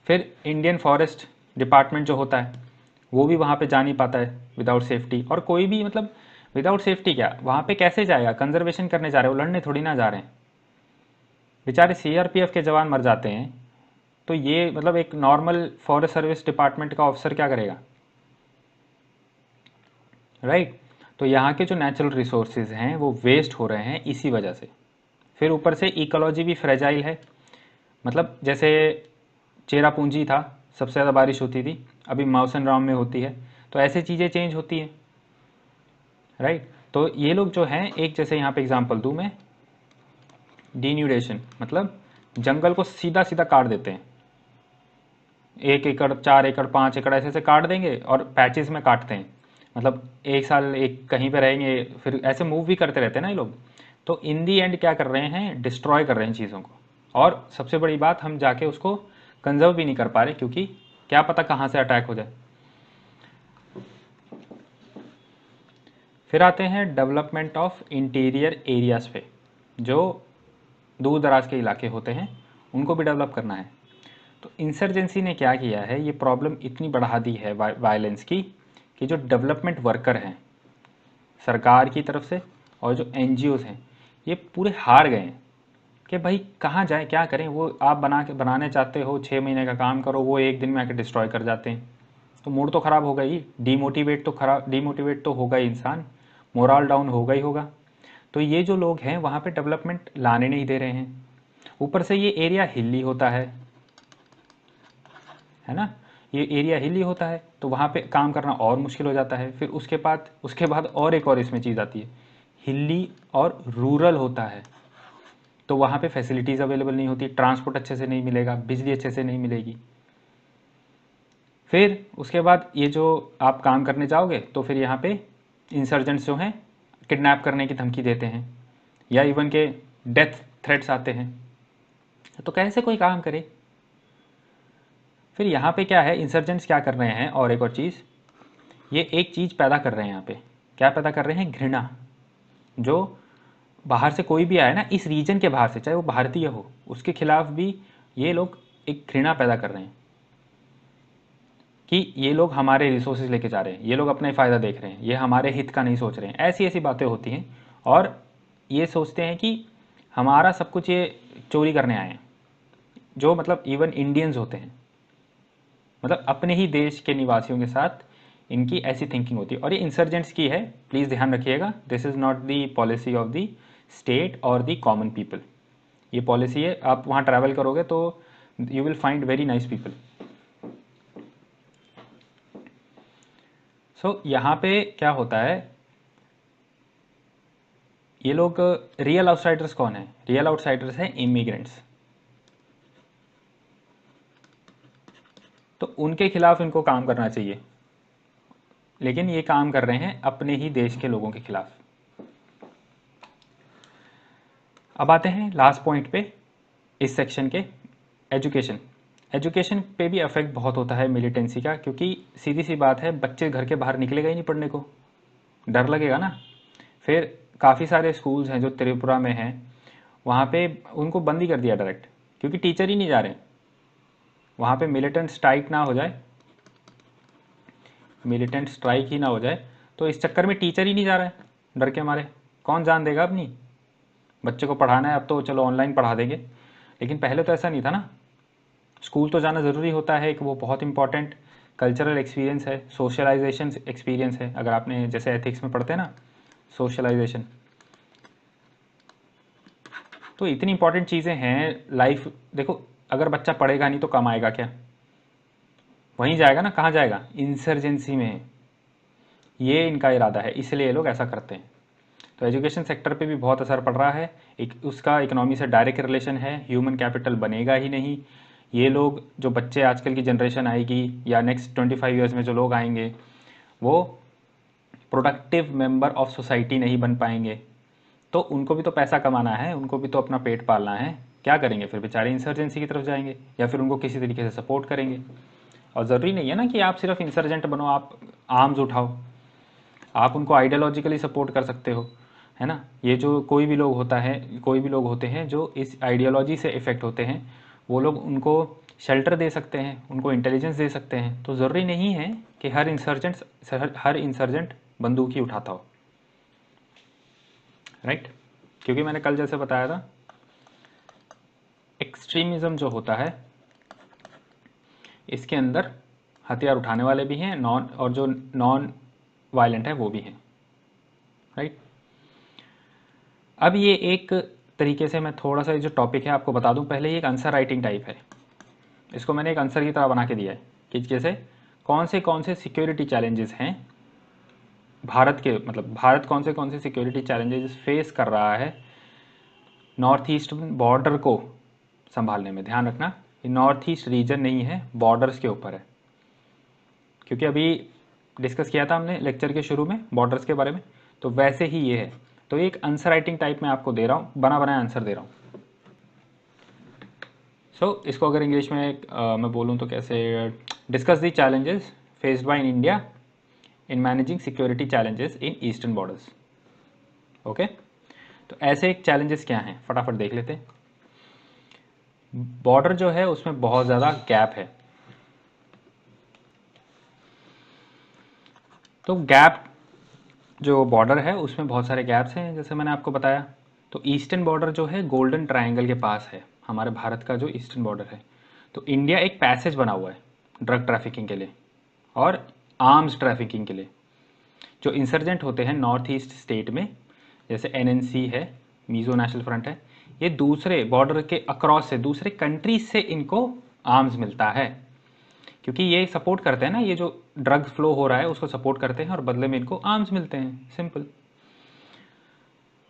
फिर इंडियन फॉरेस्ट डिपार्टमेंट जो होता है वो भी वहाँ पे जा नहीं पाता है विदाउट सेफ्टी, और कोई भी मतलब विदाउट सेफ्टी क्या वहाँ पे कैसे जाएगा, कंजर्वेशन करने जा रहे हो, लड़ने थोड़ी ना जा रहे हैं। बेचारे सीआरपीएफ के जवान मर जाते हैं, तो ये मतलब एक नॉर्मल फॉरेस्ट सर्विस डिपार्टमेंट का ऑफिसर क्या करेगा, राइट। तो यहाँ के जो नेचुरल रिसोर्सेज हैं वो वेस्ट हो रहे हैं इसी वजह से। फिर ऊपर से इकोलॉजी भी फ्रेजाइल है, मतलब जैसे चेरापूंजी था, सबसे ज़्यादा बारिश होती थी, अभी मौसम राम में होती है, तो ऐसे चीज़ें चेंज होती हैं, राइट। तो ये लोग जो हैं, एक जैसे यहाँ पे एग्जांपल दूँ मैं, डीन्यूडेशन मतलब जंगल को सीधा सीधा काट देते हैं, 1 एकड़ 4 एकड़ 5 एकड़ ऐसे ऐसे काट देंगे, और पैचेस में काटते हैं, मतलब एक साल एक कहीं पे रहेंगे, फिर ऐसे मूव भी करते रहते हैं ना ये लोग। तो इन दी एंड क्या कर रहे हैं, डिस्ट्रॉय कर रहे हैं चीज़ों को, और सबसे बड़ी बात हम जाके उसको कंजर्व भी नहीं कर पा रहे, क्योंकि क्या पता कहाँ से अटैक हो जाए। फिर आते हैं डेवलपमेंट ऑफ इंटीरियर एरियाज़ पे, जो दूर दराज के इलाके होते हैं उनको भी डेवलप करना है। तो इंसर्जेंसी ने क्या किया है, ये प्रॉब्लम इतनी बढ़ा दी है वायलेंस की, कि जो डेवलपमेंट वर्कर हैं सरकार की तरफ से और जो एनजीओज़ हैं ये पूरे हार गए हैं कि भाई कहाँ जाएं, क्या करें। वो आप बनाने चाहते हो, 6 महीने का काम करो, वो एक दिन में आके डिस्ट्रॉय कर जाते हैं। तो मूड तो ख़राब होगा ही, डीमोटिवेट तो होगा ही इंसान, मोरल डाउन होगा ही होगा। तो ये जो लोग हैं वहाँ पे डेवलपमेंट लाने नहीं दे रहे हैं। ऊपर से ये एरिया हिली होता है ना, ये एरिया हिली होता है, तो वहाँ पे काम करना और मुश्किल हो जाता है। फिर उसके बाद और एक और इसमें चीज़ आती है, हिली और रूरल होता है, तो वहाँ पे फैसिलिटीज़ अवेलेबल नहीं होती, ट्रांसपोर्ट अच्छे से नहीं मिलेगा, बिजली अच्छे से नहीं मिलेगी। फिर उसके बाद ये जो आप काम करने जाओगे तो फिर यहाँ पे इंसर्जेंट्स जो हैं किडनैप करने की धमकी देते हैं, या इवन के डेथ थ्रेट्स आते हैं, तो कैसे कोई काम करे। फिर यहाँ पे क्या है, इंसर्जेंट्स क्या कर रहे हैं, और एक और चीज़, ये एक चीज़ पैदा कर रहे हैं यहाँ पे, क्या पैदा कर रहे हैं, घृणा। जो बाहर से कोई भी आए ना, इस रीजन के बाहर से, चाहे वो भारतीय हो, उसके खिलाफ भी ये लोग एक घृणा पैदा कर रहे हैं कि ये लोग हमारे रिसोर्सेज लेके जा रहे हैं, ये लोग अपना फ़ायदा देख रहे हैं, ये हमारे हित का नहीं सोच रहे हैं, ऐसी ऐसी बातें होती हैं। और ये सोचते हैं कि हमारा सब कुछ ये चोरी करने आए हैं, जो मतलब इवन इंडियंस होते हैं, मतलब अपने ही देश के निवासियों के साथ इनकी ऐसी थिंकिंग होती है। और ये इंसर्जेंट्स की है, प्लीज़ ध्यान रखिएगा, this is not the policy of the state और दी कॉमन पीपल। ये पॉलिसी है, आप वहाँ ट्रैवल करोगे तो you will find very nice people. So यहाँ पे क्या होता है, ये लोग रियल आउटसाइडर्स कौन है, रियल आउटसाइडर्स हैं इमिग्रेंट्स। तो उनके खिलाफ इनको काम करना चाहिए, लेकिन ये काम कर रहे हैं अपने ही देश के लोगों के खिलाफ। अब आते हैं लास्ट पॉइंट पे इस सेक्शन के, एजुकेशन। एजुकेशन पे भी अफेक्ट बहुत होता है मिलिटेंसी का, क्योंकि सीधी सी बात है, बच्चे घर के बाहर निकलेगा ही नहीं पढ़ने को, डर लगेगा ना। फिर काफ़ी सारे स्कूल्स हैं जो त्रिपुरा में हैं, वहाँ पे उनको बंद ही कर दिया डायरेक्ट, क्योंकि टीचर ही नहीं जा रहे। वहाँ पे मिलिटेंट स्ट्राइक ना हो जाए, मिलिटेंट स्ट्राइक ही ना हो जाए, तो इस चक्कर में टीचर ही नहीं जा रहा है, डर के मारे। कौन जान देगा अपनी, बच्चे को पढ़ाना है अब तो चलो ऑनलाइन पढ़ा देंगे, लेकिन पहले तो ऐसा नहीं था ना। स्कूल तो जाना ज़रूरी होता है, एक वो बहुत इंपॉर्टेंट कल्चरल एक्सपीरियंस है, सोशलाइजेशन एक्सपीरियंस है। अगर आपने जैसे एथिक्स में पढ़ते हैं ना, सोशलाइजेशन, तो इतनी इंपॉर्टेंट चीज़ें हैं लाइफ। देखो, अगर बच्चा पढ़ेगा नहीं तो कमाएगा क्या, वहीं जाएगा ना, कहाँ जाएगा, इंसर्जेंसी में। ये इनका इरादा है, इसलिए ये लोग ऐसा करते हैं। तो एजुकेशन सेक्टर पे भी बहुत असर पड़ रहा है, एक उसका इकोनॉमी से डायरेक्ट रिलेशन है, ह्यूमन कैपिटल बनेगा ही नहीं। ये लोग, जो बच्चे आजकल की जनरेशन आएगी या नेक्स्ट 25 ईयर्स में जो लोग आएंगे, वो प्रोडक्टिव मेंबर ऑफ सोसाइटी नहीं बन पाएंगे। तो उनको भी तो पैसा कमाना है, उनको भी तो अपना पेट पालना है, क्या करेंगे फिर, बेचारे इंसर्जेंसी की तरफ जाएंगे या फिर उनको किसी तरीके से सपोर्ट करेंगे। और ज़रूरी नहीं है ना कि आप सिर्फ इंसर्जेंट बनो, आप आर्म्स उठाओ, आप उनको आइडियोलॉजिकली सपोर्ट कर सकते हो, है ना। ये जो कोई भी लोग होते हैं जो इस आइडियोलॉजी से इफ़ेक्ट होते हैं, वो लोग उनको शेल्टर दे सकते हैं, उनको इंटेलिजेंस दे सकते हैं। तो ज़रूरी नहीं है कि हर इंसर्जेंट बंदूक ही उठाता हो, राइट। क्योंकि मैंने कल जैसे बताया था, एक्सट्रीमिज़म जो होता है इसके अंदर हथियार उठाने वाले भी हैं, और जो नॉन वायलेंट है वो भी हैं, राइट। अब ये एक तरीके से मैं थोड़ा सा जो टॉपिक है आपको बता दूं, पहले ये एक आंसर राइटिंग टाइप है, इसको मैंने एक आंसर की तरह बना के दिया है कि जैसे कौन से सिक्योरिटी चैलेंजेस हैं भारत के, मतलब भारत कौन से सिक्योरिटी चैलेंजेस फेस कर रहा है नॉर्थ ईस्ट बॉर्डर को संभालने में। ध्यान रखना, ये नॉर्थ ईस्ट रीजन नहीं है, बॉर्डर्स के ऊपर है, क्योंकि अभी डिस्कस किया था हमने लेक्चर के शुरू में बॉर्डर्स के बारे में, तो वैसे ही ये है। तो एक आंसर राइटिंग टाइप में आपको दे रहा हूँ, बना बनाया आंसर दे रहा हूँ। सो इसको अगर इंग्लिश में मैं बोलूँ तो कैसे, discuss the challenges faced by in India in managing security challenges in eastern borders. Okay, तो ऐसे एक चैलेंजेस क्या हैं फटाफट देख लेते हैं। बॉर्डर जो है उसमें बहुत ज़्यादा गैप है, तो गैप जो बॉर्डर है उसमें बहुत सारे गैप्स हैं, जैसे मैंने आपको बताया। तो ईस्टर्न बॉर्डर जो है गोल्डन ट्रायंगल के पास है, हमारे भारत का जो ईस्टर्न बॉर्डर है। तो इंडिया एक पैसेज बना हुआ है ड्रग ट्रैफिकिंग के लिए, और आर्म्स ट्रैफिकिंग के लिए। जो इंसर्जेंट होते हैं नॉर्थ ईस्ट स्टेट में, जैसे एनएनसी है, मिजो नेशनल फ्रंट है, ये दूसरे बॉर्डर के अक्रॉस से दूसरे कंट्रीज से इनको आर्म्स मिलता है, क्योंकि ये सपोर्ट करते हैं ना, ये जो ड्रग फ्लो हो रहा है उसको सपोर्ट करते हैं और बदले में इनको आर्म्स मिलते हैं, सिंपल।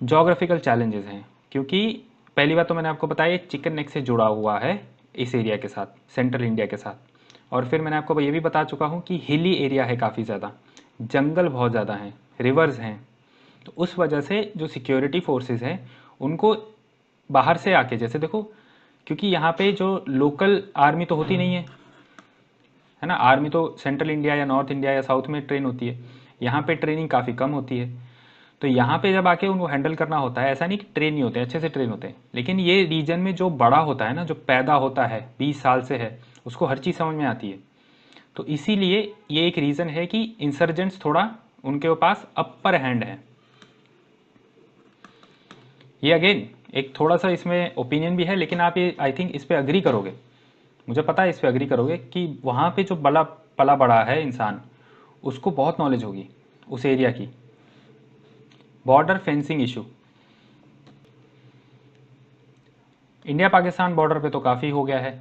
जोग्राफिकल चैलेंजेस हैं, क्योंकि पहली बात तो मैंने आपको बताया चिकन नेक से जुड़ा हुआ है इस एरिया के साथ, सेंट्रल इंडिया के साथ। और फिर मैंने आपको ये भी बता चुका हूँ कि हिली एरिया है काफ़ी ज़्यादा, जंगल बहुत ज़्यादा हैं, रिवर्स हैं, तो उस वजह से जो सिक्योरिटी फोर्सेस हैं उनको बाहर से आके, जैसे देखो, क्योंकि यहाँ पे जो लोकल आर्मी तो होती नहीं है ना, आर्मी तो सेंट्रल इंडिया या नॉर्थ इंडिया या साउथ में ट्रेन होती है, यहाँ पे ट्रेनिंग काफ़ी कम होती है। तो यहाँ पे जब आके उनको हैंडल करना होता है, ऐसा नहीं कि ट्रेन नहीं होते, अच्छे से ट्रेन होते हैं, लेकिन ये रीजन में जो बड़ा होता है ना, जो पैदा होता है 20 साल से है, उसको हर चीज़ समझ में आती है। तो इसीलिए ये एक रीज़न है कि इंसर्जेंट्स थोड़ा उनके पास अपर हैंड है। ये अगेन एक थोड़ा सा इसमें ओपिनियन भी है, लेकिन आप ये आई थिंक इस पर अग्री करोगे, मुझे पता है इस पर अग्री करोगे कि वहाँ पे जो बड़ा पला बड़ा है इंसान, उसको बहुत नॉलेज होगी उस एरिया की। Border fencing issue, India Pakistan border पे तो काफ़ी हो गया है,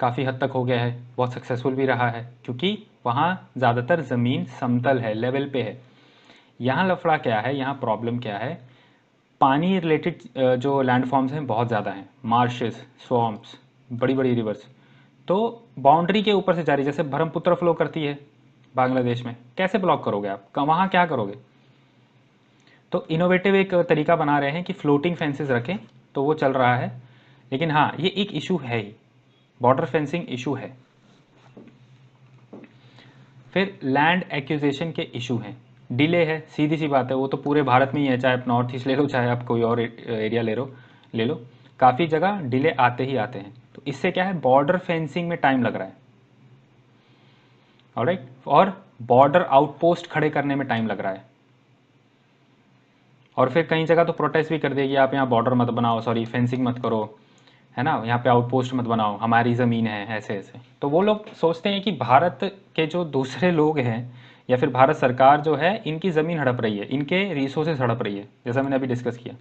काफ़ी हद तक हो गया है, बहुत सक्सेसफुल भी रहा है, क्योंकि वहाँ ज़्यादातर ज़मीन समतल है, लेवल पे है। यहाँ लफड़ा क्या है, यहाँ प्रॉब्लम क्या है, पानी रिलेटेड जो लैंडफॉर्म्स हैं बहुत ज़्यादा हैं, मार्शेस, स्वॉम्प्स, बड़ी बड़ी रिवर्स, तो बाउंड्री के ऊपर से जा रही, जैसे ब्रह्मपुत्र फ्लो करती है बांग्लादेश में, कैसे ब्लॉक करोगे आप, वहाँ क्या करोगे। तो इनोवेटिव एक तरीका बना रहे हैं कि फ्लोटिंग फेंसेस रखें, तो वो चल रहा है, लेकिन हाँ ये एक इशू है ही, बॉर्डर फेंसिंग इशू है। फिर लैंड एक्विजिशन के इशू हैं, डिले है, सीधी सी बात है, वो तो पूरे भारत में ही है, चाहे आप नॉर्थ ईस्ट ले लो, चाहे आप कोई और एरिया ले लो, काफ़ी जगह डिले आते ही आते हैं। तो इससे क्या है, बॉर्डर फेंसिंग में टाइम लग रहा है, ऑलराइट, और बॉर्डर आउटपोस्ट खड़े करने में टाइम लग रहा है। और फिर कई जगह तो प्रोटेस्ट भी कर देगी, आप यहाँ बॉर्डर मत बनाओ, सॉरी फेंसिंग मत करो, है ना, यहाँ पे आउटपोस्ट मत बनाओ, हमारी ज़मीन है, ऐसे ऐसे। तो वो लोग सोचते हैं कि भारत के जो दूसरे लोग हैं या फिर भारत सरकार जो है, इनकी ज़मीन हड़प रही है, इनके रिसोर्सेज हड़प रही है, जैसा मैंने अभी डिस्कस किया।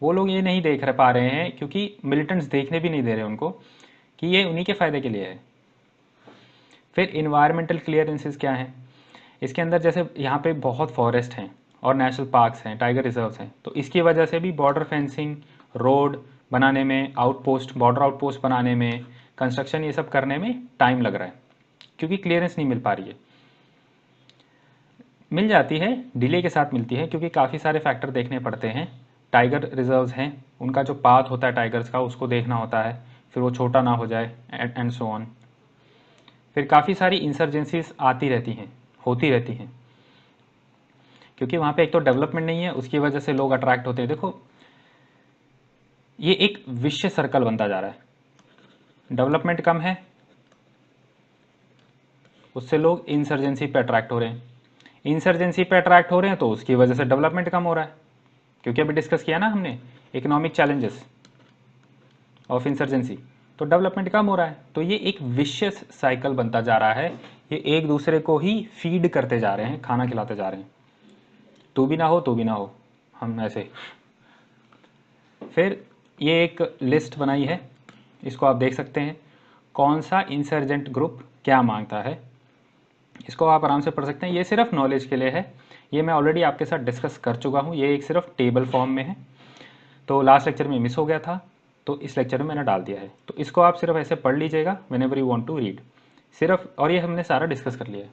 वो लोग ये नहीं देख पा रहे हैं, क्योंकि मिलिटेंट्स देखने भी नहीं दे रहे उनको कि ये उन्हीं के फ़ायदे के लिए है। फिर इन्वायरमेंटल क्लियरेंसेस क्या हैं, इसके अंदर जैसे यहाँ पे बहुत फॉरेस्ट हैं और नेशनल पार्क्स हैं, टाइगर रिजर्व्स हैं, तो इसकी वजह से भी बॉर्डर फेंसिंग, रोड बनाने में, आउटपोस्ट, बॉर्डर आउटपोस्ट बनाने में, कंस्ट्रक्शन, ये सब करने में टाइम लग रहा है, क्योंकि क्लियरेंस नहीं मिल पा रही है। मिल जाती है, डिले के साथ मिलती है, क्योंकि काफ़ी सारे फैक्टर देखने पड़ते हैं। टाइगर रिजर्व्स हैं, उनका जो पाथ होता है टाइगर्स का, उसको देखना होता है, फिर वो छोटा ना हो जाए, एंड सो ऑन। फिर काफ़ी सारी इंसर्जेंसीज आती रहती हैं, होती रहती हैं, क्योंकि वहाँ पे एक तो डेवलपमेंट नहीं है, उसकी वजह से लोग अट्रैक्ट होते हैं। देखो ये एक विश्व सर्कल बनता जा रहा है, डेवलपमेंट कम है, उससे लोग इंसर्जेंसी पे अट्रैक्ट हो रहे हैं, इंसर्जेंसी पे अट्रैक्ट हो रहे हैं, तो उसकी वजह से डेवलपमेंट कम हो रहा है, क्योंकि अभी डिस्कस किया ना हमने इकोनॉमिक चैलेंजेस ऑफ इंसर्जेंसी, तो डेवलपमेंट कम हो रहा है। तो ये एक विशियस साइकिल बनता जा रहा है, ये एक दूसरे को ही फीड करते जा रहे हैं, खाना खिलाते जा रहे हैं, तू भी ना हो, तू भी ना हो, हम ऐसे। फिर ये एक लिस्ट बनाई है, इसको आप देख सकते हैं, कौन सा इंसर्जेंट ग्रुप क्या मांगता है, इसको आप आराम से पढ़ सकते हैं, ये सिर्फ नॉलेज के लिए है, ये मैं ऑलरेडी आपके साथ डिस्कस कर चुका हूँ, ये एक सिर्फ टेबल फॉर्म में है, तो लास्ट लेक्चर में मिस हो गया था, तो इस लेक्चर में मैंने डाल दिया है, तो इसको आप सिर्फ ऐसे पढ़ लीजिएगा whenever you want to read, सिर्फ। और ये हमने सारा डिस्कस कर लिया है,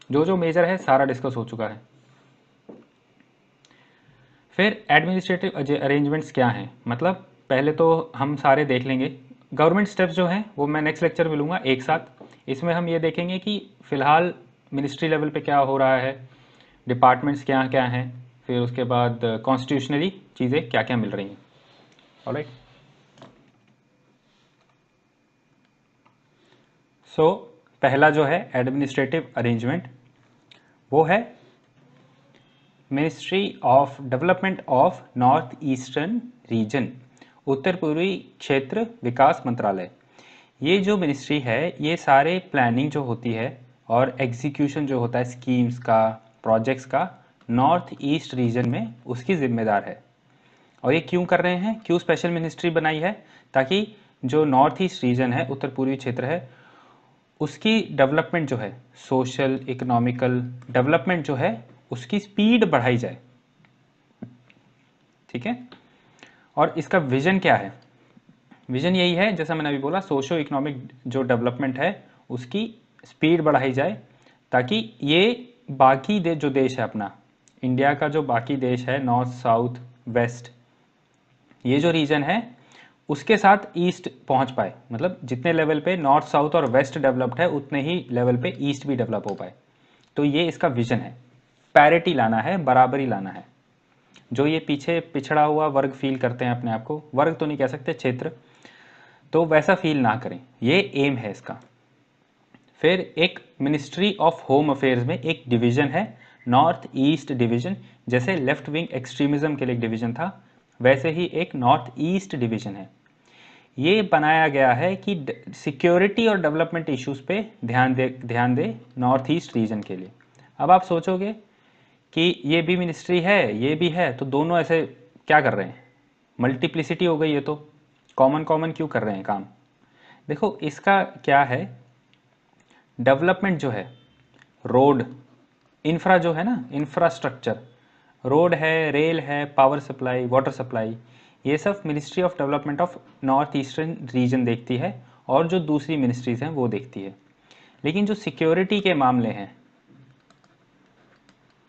जो जो मेजर है सारा डिस्कस हो चुका है। फिर एडमिनिस्ट्रेटिव अरेंजमेंट्स क्या हैं, मतलब पहले तो हम सारे देख लेंगे, गवर्नमेंट स्टेप्स जो हैं वो मैं नेक्स्ट लेक्चर में लूँगा एक साथ। इसमें हम ये देखेंगे कि फ़िलहाल मिनिस्ट्री लेवल पे क्या हो रहा है, डिपार्टमेंट्स क्या क्या हैं, फिर उसके बाद कॉन्स्टिट्यूशनली चीज़ें क्या क्या मिल रही हैं, ऑलराइट। सो पहला जो है एडमिनिस्ट्रेटिव अरेंजमेंट, वो है ministry of development of north eastern region, उत्तर पूर्वी क्षेत्र विकास मंत्रालय। ये जो मिनिस्ट्री है, ये सारे प्लानिंग जो होती है और एग्जीक्यूशन जो होता है स्कीम्स का, प्रोजेक्ट्स का, नॉर्थ ईस्ट रीजन में उसकी जिम्मेदार है। और ये क्यों कर रहे हैं, क्यों स्पेशल मिनिस्ट्री बनाई है, ताकि जो नॉर्थ ईस्ट रीजन है, उत्तर पूर्वी क्षेत्र है, उसकी डेवलपमेंट जो है, सोशल इकोनॉमिकल डेवलपमेंट जो है, उसकी स्पीड बढ़ाई जाए। ठीक है। और इसका विजन क्या है, विजन यही है, जैसा मैंने अभी बोला, सोशो इकोनॉमिक जो डेवलपमेंट है उसकी स्पीड बढ़ाई जाए, ताकि ये बाकी जो देश है अपना, इंडिया का जो बाकी देश है, नॉर्थ साउथ वेस्ट, ये जो रीजन है उसके साथ ईस्ट पहुंच पाए। मतलब जितने लेवल पे नॉर्थ साउथ और वेस्ट डेवलप्ड है, उतने ही लेवल पे ईस्ट भी डेवलप हो पाए। तो ये इसका विजन है, पैरिटी लाना है, बराबरी लाना है। जो ये पीछे पिछड़ा हुआ वर्ग फील करते हैं अपने आप को, वर्ग तो नहीं कह सकते, क्षेत्र, तो वैसा फील ना करें, ये एम है इसका। फिर एक मिनिस्ट्री ऑफ होम अफेयर्स में एक डिवीजन है, नॉर्थ ईस्ट डिवीजन। जैसे लेफ्ट विंग एक्सट्रीमिज्म के लिए एक डिवीजन था, वैसे ही एक नॉर्थ ईस्ट डिवीजन है। ये बनाया गया है कि सिक्योरिटी और डेवलपमेंट इश्यूज पे ध्यान दे नॉर्थ ईस्ट रीजन के लिए। अब आप सोचोगे कि ये भी मिनिस्ट्री है, ये भी है, तो दोनों ऐसे क्या कर रहे हैं, मल्टीप्लिसिटी हो गई। ये तो कॉमन कॉमन क्यों कर रहे हैं काम। देखो इसका क्या है, डेवलपमेंट जो है, रोड इंफ्रा जो है ना, इंफ्रास्ट्रक्चर, रोड है, रेल है, पावर सप्लाई, वाटर सप्लाई, ये सब ministry of development of north eastern reason देखती है, और जो दूसरी मिनिस्ट्रीज हैं वो देखती है। लेकिन जो सिक्योरिटी के मामले हैं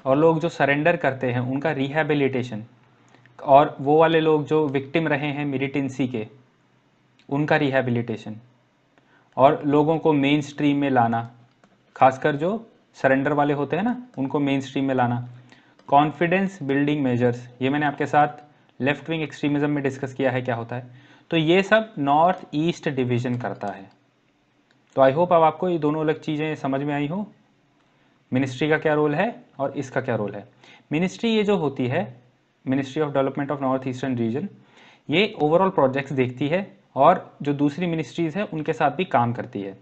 और लोग जो सरेंडर करते हैं उनका रिहैबिलिटेशन, और वो वाले लोग जो विक्टिम रहे हैं मिलिटेंसी के, उनका रिहैबिलिटेशन, और लोगों को मेन स्ट्रीम में लाना, खासकर जो सरेंडर वाले होते हैं ना, उनको मेन स्ट्रीम में लाना, कॉन्फिडेंस बिल्डिंग मेजर्स, ये मैंने आपके साथ लेफ्ट विंग एक्सट्रीमिज्म में डिस्कस किया है क्या होता है। तो ये सब नॉर्थ ईस्ट डिवीजन करता है। तो आई होप अब आपको ये दोनों अलग चीज़ें समझ में आई हो, मिनिस्ट्री का क्या रोल है और इसका क्या रोल है। मिनिस्ट्री ये जो होती है, ministry of development of north eastern reason, ये ओवरऑल प्रोजेक्ट्स देखती है और जो दूसरी मिनिस्ट्रीज़ है उनके साथ भी काम करती है।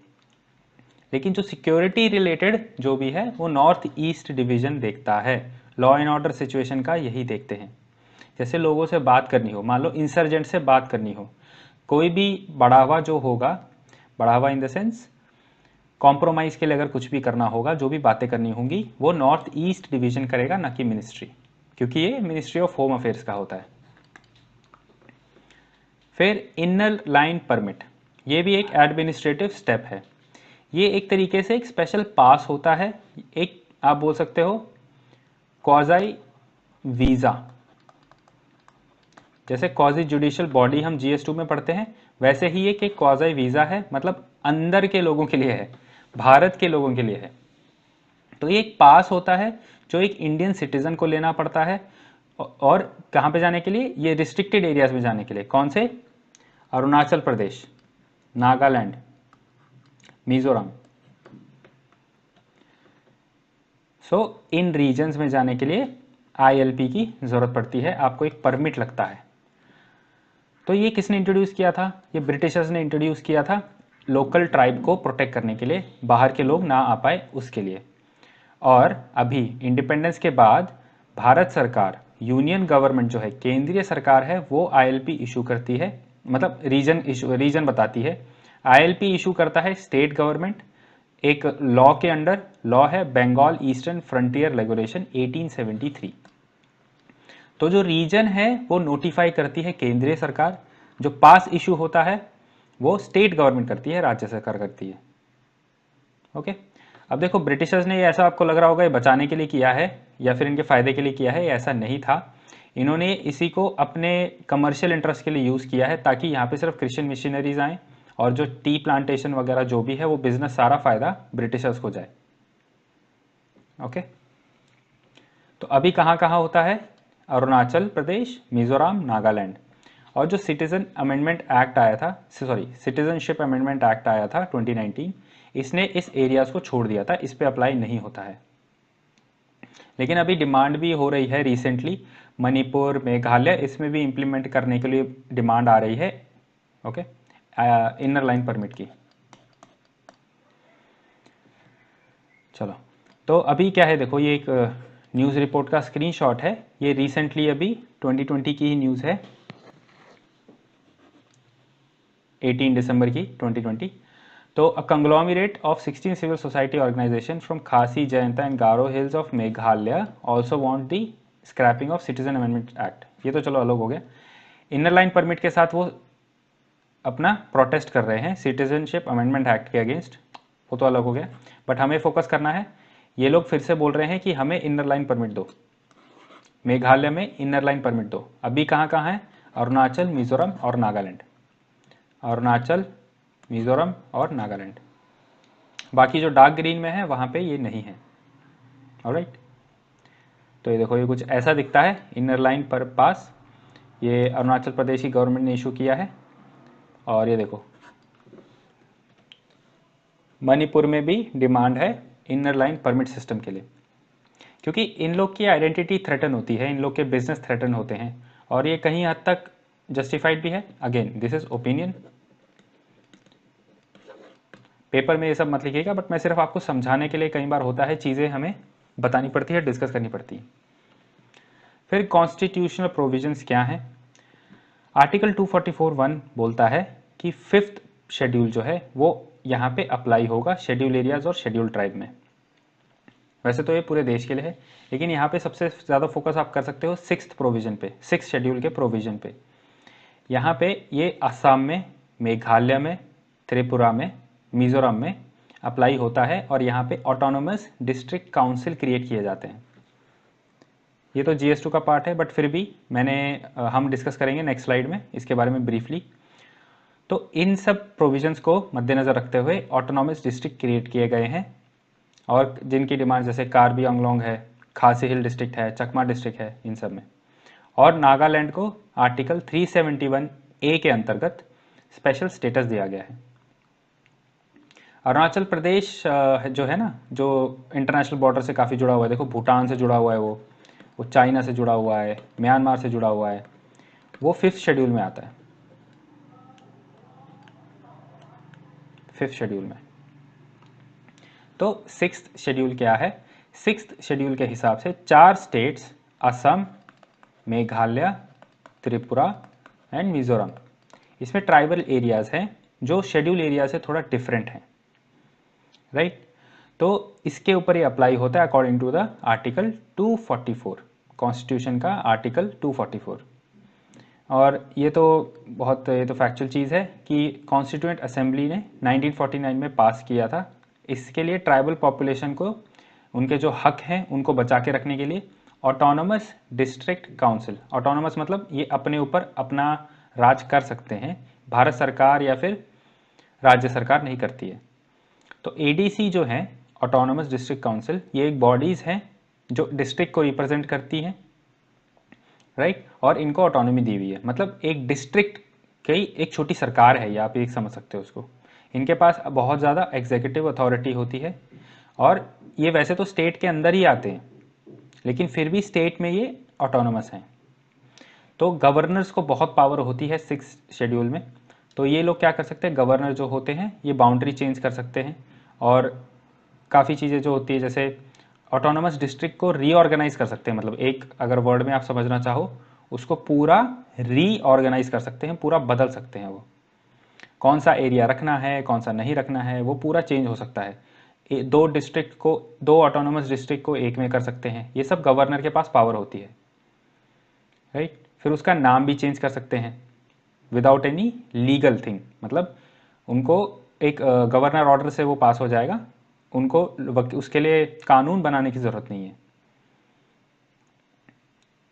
लेकिन जो सिक्योरिटी रिलेटेड जो भी है वो नॉर्थ ईस्ट डिवीजन देखता है। लॉ एंड ऑर्डर सिचुएशन का यही देखते हैं। जैसे लोगों से बात करनी हो, मान लो इंसर्जेंट से बात करनी हो, कोई भी बढ़ावा जो होगा, बढ़ावा इन द सेंस कॉम्प्रोमाइज़ के लिए अगर कुछ भी करना होगा, जो भी बातें करनी होंगी, वो नॉर्थ ईस्ट डिवीजन करेगा, ना कि मिनिस्ट्री, क्योंकि ये मिनिस्ट्री ऑफ होम अफेयर्स का होता है। फिर इनर लाइन परमिट, ये भी एक एडमिनिस्ट्रेटिव स्टेप है। ये एक तरीके से एक स्पेशल पास होता है, एक आप बोल सकते हो क्वाज़ाई वीज़ा। जैसे क्वाज़ी जुडिशियल बॉडी हम GS2 में पढ़ते हैं, वैसे ही एक क्वाज़ाई वीज़ा है, मतलब अंदर के लोगों के लिए है, भारत के लोगों के लिए है। तो ये एक पास होता है जो एक इंडियन सिटीजन को लेना पड़ता है, और कहाँ पे जाने के लिए, ये रिस्ट्रिक्टेड एरियाज में जाने के लिए। कौन से, अरुणाचल प्रदेश, नागालैंड, मिजोरम। सो इन रीजन्स में जाने के लिए ILP की ज़रूरत पड़ती है, आपको एक परमिट लगता है। तो ये किसने इंट्रोड्यूस किया था, ये ब्रिटिशर्स ने इंट्रोड्यूस किया था, लोकल ट्राइब को प्रोटेक्ट करने के लिए, बाहर के लोग ना आ पाए उसके लिए। और अभी इंडिपेंडेंस के बाद भारत सरकार, यूनियन गवर्नमेंट जो है, केंद्रीय सरकार है, वो ILP इशू करती है, मतलब रीजन बताती है। ILP इशू करता है स्टेट गवर्नमेंट, एक लॉ के अंडर, लॉ है बंगाल ईस्टर्न फ्रंटियर रेगुलेशन 1873। तो जो रीजन है वो नोटिफाई करती है केंद्रीय सरकार, जो पास इशू होता है वो स्टेट गवर्नमेंट करती है, राज्य सरकार करती है। ओके। अब देखो ब्रिटिशर्स ने ये, ऐसा आपको लग रहा होगा ये बचाने के लिए किया है या फिर इनके फायदे के लिए किया है, ये ऐसा नहीं था। इन्होंने इसी को अपने कमर्शियल इंटरेस्ट के लिए यूज़ किया है, ताकि यहाँ पे सिर्फ क्रिश्चियन मिशनरीज आएँ और जो टी प्लांटेशन वगैरह जो भी है वो बिजनेस, सारा फायदा ब्रिटिशर्स को जाए। ओके। तो अभी कहाँ कहाँ होता है, अरुणाचल प्रदेश, मिजोरम, नागालैंड। और जो सिटीजन अमेंडमेंट एक्ट आया था, सॉरी सिटीजनशिप अमेंडमेंट एक्ट आया था 2019, इसने इस एरियाज को छोड़ दिया था, इस पे अप्लाई नहीं होता है। लेकिन अभी डिमांड भी हो रही है रिसेंटली, मणिपुर, मेघालय, इसमें भी इम्प्लीमेंट करने के लिए डिमांड आ रही है। ओके, इनर लाइन परमिट की। चलो, तो अभी क्या है, देखो ये एक न्यूज़ रिपोर्ट का स्क्रीनशॉट है, ये रिसेंटली अभी 2020 की ही न्यूज़ है, 18 दिसंबर की 2020। तो a conglomerate of 16 civil society organization from Khasi, Jaintia and Garo hills of Meghalaya also want the scrapping of citizen amendment act. ये तो चलो अलग हो गया। इनर लाइन परमिट के साथ वो अपना प्रोटेस्ट कर रहे हैं सिटीजनशिप अमेंडमेंट एक्ट के अगेंस्ट, वो तो अलग हो गया। बट हमें फोकस करना है, ये लोग फिर से बोल रहे हैं कि हमें इनर लाइन परमिट दो, मेघालय में इनर लाइन परमिट दो। अभी कहाँ कहाँ है? अरुणाचल, मिजोरम और नागालैंड। अरुणाचल, मिजोरम और नागालैंड। बाकी जो डार्क ग्रीन में है वहाँ पे ये नहीं है। ऑलराइट, तो ये देखो, ये कुछ ऐसा दिखता है इनर लाइन पर पास। ये अरुणाचल प्रदेश की गवर्नमेंट ने इशू किया है। और ये देखो, मणिपुर में भी डिमांड है इनर लाइन परमिट सिस्टम के लिए, क्योंकि इन लोग की आइडेंटिटी थ्रेटन होती है, इन लोग के बिजनेस थ्रेटन होते हैं, और ये कहीं हद तक जस्टिफाइड भी है। Again this is opinion, paper में ये सब मत लिखिएगा, बट मैं सिर्फ आपको समझाने के लिए, कई बार होता है चीज़ें हमें बतानी पड़ती है, डिस्कस करनी पड़ती है। फिर कॉन्स्टिट्यूशनल प्रोविजंस क्या हैं? आर्टिकल 244(1) बोलता है कि 5th शेड्यूल जो है वो यहाँ पे अप्लाई होगा शेड्यूल एरियाज और शेड्यूल ट्राइब में। वैसे तो ये पूरे देश के लिए है, लेकिन यहाँ पे सबसे ज़्यादा फोकस आप कर सकते हो 6th प्रोविजन पे, 6th शेड्यूल के प्रोविजन पे। यहाँ पे ये असम में, मेघालय में, त्रिपुरा में, मिजोरम में अप्लाई होता है, और यहाँ पे ऑटोनोमस डिस्ट्रिक्ट काउंसिल क्रिएट किए जाते हैं। ये तो GS2 का पार्ट है, बट फिर भी हम डिस्कस करेंगे नेक्स्ट स्लाइड में इसके बारे में ब्रीफली। तो इन सब प्रोविजंस को मद्देनज़र रखते हुए ऑटोनॉमस डिस्ट्रिक्ट क्रिएट किए गए हैं, और जिनकी डिमांड जैसे कार्बी आंगलोंग है, खासी हिल डिस्ट्रिक्ट है, चकमा डिस्ट्रिक्ट है, इन सब में। और नागालैंड को आर्टिकल 371A के अंतर्गत स्पेशल स्टेटस दिया गया है। अरुणाचल प्रदेश जो है ना, जो इंटरनेशनल बॉर्डर से काफ़ी जुड़ा हुआ है, देखो भूटान से जुड़ा हुआ है, वो चाइना से जुड़ा हुआ है, म्यांमार से जुड़ा हुआ है, वो 5th शेड्यूल में आता है, 5th शेड्यूल में। तो 6th शेड्यूल क्या है? 6th शेड्यूल के हिसाब से 4 स्टेट्स, असम, मेघालय, त्रिपुरा एंड मिजोरम, इसमें ट्राइबल एरियाज हैं जो शेड्यूल एरिया से थोड़ा डिफरेंट हैं, राइट? तो इसके ऊपर ये अप्लाई होता है according to the article 244, constitution का आर्टिकल 244। और ये तो फैक्चुअल चीज़ है कि कॉन्स्टिट्यूएंट असेंबली ने 1949 में पास किया था। इसके लिए ट्राइबल पॉपुलेशन को उनके जो हक हैं उनको बचा के रखने के लिए ऑटोनोमस डिस्ट्रिक्ट काउंसिल, ऑटोनोमस मतलब ये अपने ऊपर अपना राज कर सकते हैं, भारत सरकार या फिर राज्य सरकार नहीं करती है। तो ADC जो है, ऑटोनोमस डिस्ट्रिक्ट काउंसिल, ये एक बॉडीज़ हैं जो डिस्ट्रिक्ट को रिप्रेजेंट करती हैं, राइट? और इनको ऑटोनॉमी दी हुई है, मतलब एक डिस्ट्रिक्ट की एक छोटी सरकार है, ये आप एक समझ सकते हो उसको। इनके पास बहुत ज़्यादा एग्जीक्यूटिव अथॉरिटी होती है, और ये वैसे तो स्टेट के अंदर ही आते हैं, लेकिन फिर भी स्टेट में ये ऑटोनोमस हैं। तो गवर्नर्स को बहुत पावर होती है 6th शेड्यूल में। तो ये लोग क्या कर सकते हैं, गवर्नर जो होते हैं ये बाउंड्री चेंज कर सकते हैं, और काफ़ी चीज़ें जो होती है, जैसे ऑटोनोमस डिस्ट्रिक्ट को रीऑर्गेनाइज कर सकते हैं, मतलब एक अगर वर्ड में आप समझना चाहो, उसको पूरा रीऑर्गेनाइज कर सकते हैं, पूरा बदल सकते हैं। वो कौन सा एरिया रखना है, कौन सा नहीं रखना है, वो पूरा चेंज हो सकता है। दो ऑटोनोमस डिस्ट्रिक्ट को एक में कर सकते हैं, ये सब गवर्नर के पास पावर होती है, राइट? फिर उसका नाम भी चेंज कर सकते हैं विदाउट एनी लीगल थिंग, मतलब उनको एक गवर्नर ऑर्डर से वो पास हो जाएगा, उनको उसके लिए कानून बनाने की ज़रूरत नहीं है।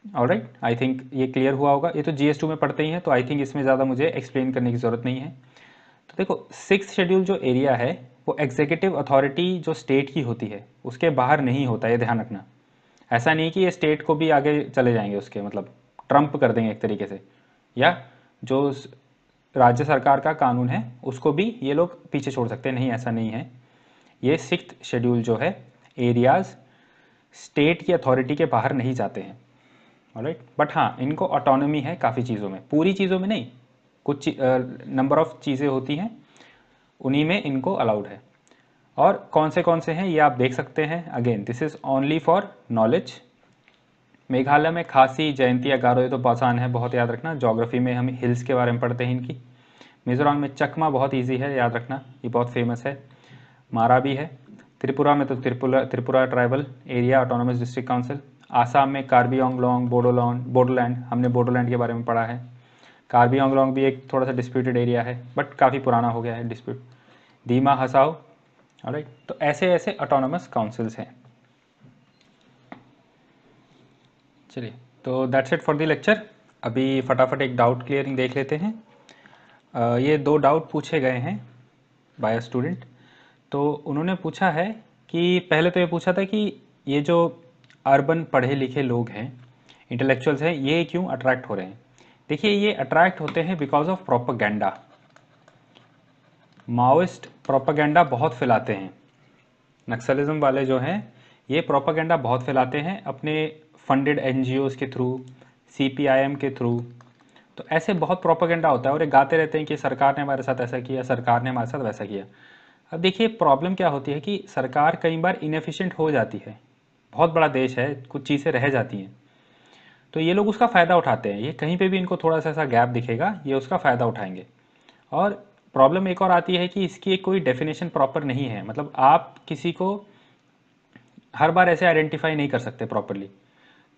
ऑलराइट, आई थिंक ये क्लियर हुआ होगा। ये तो GS2 में पढ़ते ही हैं, तो आई थिंक इसमें ज़्यादा मुझे एक्सप्लेन करने की ज़रूरत नहीं है। तो देखो 6th शेड्यूल जो एरिया है वो एग्जीक्यूटिव अथॉरिटी जो स्टेट की होती है उसके बाहर नहीं होता, ये ध्यान रखना। ऐसा नहीं कि ये स्टेट को भी आगे चले जाएंगे, उसके मतलब ट्रम्प कर देंगे एक तरीके से, या जो राज्य सरकार का कानून है उसको भी ये लोग पीछे छोड़ सकते हैं, नहीं, ऐसा नहीं है। ये 6th शेड्यूल जो है, एरियाज स्टेट की अथॉरिटी के बाहर नहीं जाते हैं, ऑलराइट? बट हाँ, इनको ऑटोनॉमी है काफ़ी चीज़ों में, पूरी चीज़ों में नहीं, कुछ नंबर ऑफ चीज़ें होती हैं उन्हीं में इनको अलाउड है। और कौन से हैं ये आप देख सकते हैं। Again this is only for knowledge. Meghalaya में खासी, जयंती, गारो, ये तो आसान है, बहुत याद रखना। ज्योग्राफी में हम हिल्स के बारे में पढ़ते हैं इनकी। मिजोरम में चकमा, बहुत इजी है, याद रखना, ये बहुत फेमस है। मारा भी है। त्रिपुरा में तो Tripura tribal area autonomous district council. Assam में कार्बी आंगलोंग, बोडोलैंड, हमने बोडोलैंड के बारे में पढ़ा है। कार्बी आंगलोंग भी एक थोड़ा सा डिस्प्यूटेड एरिया है, बट काफ़ी पुराना हो गया है डिस्प्यूट। दीमा हसाओ, ऑलराइट। तो ऐसे ऐसे ऑटोनोमस काउंसिल्स हैं। चलिए, तो that's it for the lecture. अभी फटाफट एक डाउट क्लियरिंग देख लेते हैं। ये 2 डाउट पूछे गए हैं बाय अ स्टूडेंट। तो उन्होंने पूछा है कि पहले तो ये पूछा था कि ये जो अर्बन पढ़े लिखे लोग हैं, इंटेलेक्चुअल्स हैं, ये क्यों अट्रैक्ट हो रहे हैं। देखिए, ये अट्रैक्ट होते हैं because of propaganda. Maoist propaganda बहुत फैलाते हैं। नक्सलिज्म वाले जो हैं ये प्रोपेगेंडा बहुत फैलाते हैं अपने फंडेड एनजीओज के थ्रू, सीपीआईएम के थ्रू। तो ऐसे बहुत प्रोपेगेंडा होता है और ये गाते रहते हैं कि सरकार ने हमारे साथ ऐसा किया, सरकार ने हमारे साथ वैसा किया। अब देखिए, प्रॉब्लम क्या होती है कि सरकार कई बार इनएफिशिएंट हो जाती है। बहुत बड़ा देश है, कुछ चीज़ें रह जाती हैं, तो ये लोग उसका फ़ायदा उठाते हैं। ये कहीं पे भी इनको थोड़ा सा ऐसा गैप दिखेगा, ये उसका फ़ायदा उठाएंगे। और प्रॉब्लम एक और आती है कि इसकी एक कोई डेफिनेशन प्रॉपर नहीं है। मतलब आप किसी को हर बार ऐसे आइडेंटिफाई नहीं कर सकते प्रॉपरली,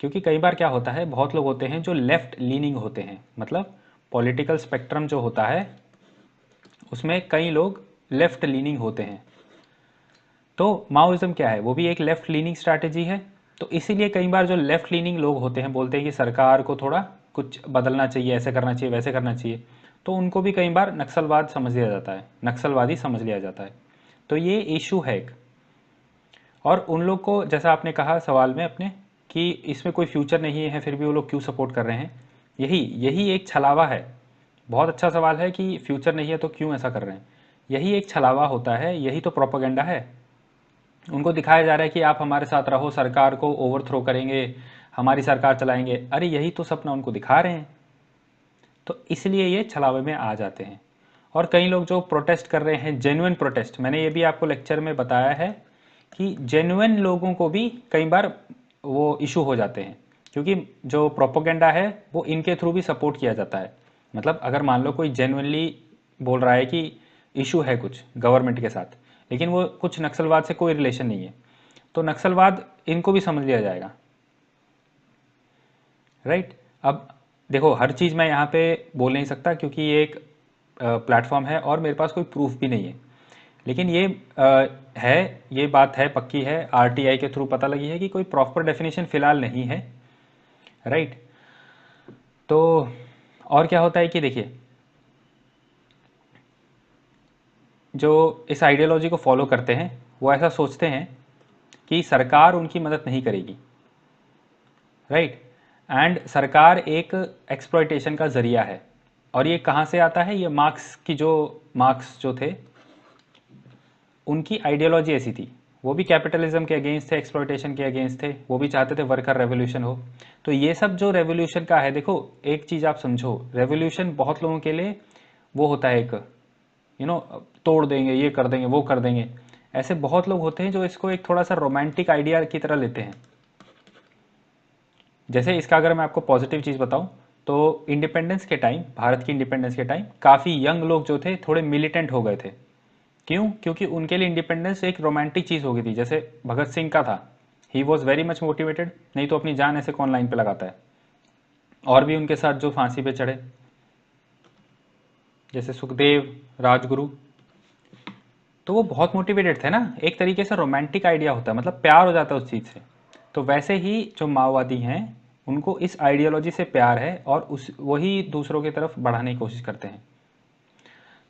क्योंकि कई बार क्या होता है, बहुत लोग होते हैं जो लेफ्ट लीनिंग होते हैं। मतलब पॉलिटिकल स्पेक्ट्रम जो होता है उसमें कई लोग लेफ्ट लीनिंग होते हैं। तो माओइज्म क्या है, वो भी एक लेफ्ट लीनिंग स्ट्रैटेजी है। तो इसीलिए कई बार जो लेफ्ट लीनिंग लोग होते हैं बोलते हैं कि सरकार को थोड़ा कुछ बदलना चाहिए, ऐसे करना चाहिए, वैसे करना चाहिए। तो उनको भी कई बार नक्सलवाद समझ लिया जाता है, नक्सलवादी समझ लिया जाता है। तो ये इशू है एक। और उन लोग को, जैसा आपने कहा सवाल में अपने, कि इसमें कोई फ्यूचर नहीं है फिर भी वो लोग क्यों सपोर्ट कर रहे हैं, यही यही एक छलावा है। बहुत अच्छा सवाल है कि फ्यूचर नहीं है तो क्यों ऐसा कर रहे हैं। यही एक छलावा होता है, यही तो प्रोपेगेंडा है। उनको दिखाया जा रहा है कि आप हमारे साथ रहो, सरकार को ओवरथ्रो करेंगे, हमारी सरकार चलाएंगे। अरे यही तो सपना उनको दिखा रहे हैं। तो इसलिए ये छलावे में आ जाते हैं। और कई लोग जो प्रोटेस्ट कर रहे हैं, जेन्युइन प्रोटेस्ट, मैंने ये भी आपको लेक्चर में बताया है कि जेन्युइन लोगों को भी कई बार वो इशू हो जाते हैं, क्योंकि जो प्रोपोगेंडा है वो इनके थ्रू भी सपोर्ट किया जाता है। मतलब अगर मान लो कोई जेन्युइनली बोल रहा है कि इशू है कुछ गवर्नमेंट के साथ, लेकिन वो कुछ नक्सलवाद से कोई रिलेशन नहीं है, तो नक्सलवाद इनको भी समझ लिया जाएगा, राइट। अब देखो, हर चीज़ मैं यहाँ पे बोल नहीं सकता क्योंकि ये एक प्लेटफॉर्म है और मेरे पास कोई प्रूफ भी नहीं है। लेकिन ये है, ये बात है, पक्की है, आरटीआई के थ्रू पता लगी है कि कोई प्रॉपर डेफिनेशन फिलहाल नहीं है, राइट। तो और क्या होता है कि देखिए, जो इस आइडियोलॉजी को फॉलो करते हैं वो ऐसा सोचते हैं कि सरकार उनकी मदद नहीं करेगी, राइट। एंड सरकार एक एक्सप्लॉयटेशन का जरिया है। और ये कहाँ से आता है, ये मार्क्स जो थे उनकी आइडियोलॉजी ऐसी थी। वो भी कैपिटलिज्म के अगेंस्ट थे, एक्सप्लॉयटेशन के अगेंस्ट थे, वो भी चाहते थे वर्कर रेवोल्यूशन हो। तो ये सब जो रेवोल्यूशन का है, देखो एक चीज़ आप समझो, रेवोल्यूशन बहुत लोगों के लिए वो होता है एक तोड़ देंगे, ये कर देंगे, वो कर देंगे। ऐसे बहुत लोग होते हैं जो इसको एक थोड़ा सा रोमांटिक आइडिया की तरह लेते हैं। जैसे इसका अगर मैं आपको पॉजिटिव चीज़ बताऊं, तो इंडिपेंडेंस के टाइम, भारत की इंडिपेंडेंस के टाइम काफ़ी यंग लोग जो थे थोड़े मिलिटेंट हो गए थे। क्यों? क्योंकि उनके लिए इंडिपेंडेंस एक रोमांटिक चीज़ हो गई थी। जैसे भगत सिंह का था, he was very much motivated, नहीं तो अपनी जान ऐसे कौन लाइन पे लगाता है। और भी उनके साथ जो फांसी पे चढ़े, जैसे सुखदेव, राजगुरु, तो वो बहुत मोटिवेटेड थे ना। एक तरीके से रोमांटिक आइडिया होता है, मतलब प्यार हो जाता है उस चीज़ से। तो वैसे ही जो माओवादी हैं उनको इस आइडियोलॉजी से प्यार है और उस वही दूसरों की तरफ बढ़ाने की कोशिश करते हैं।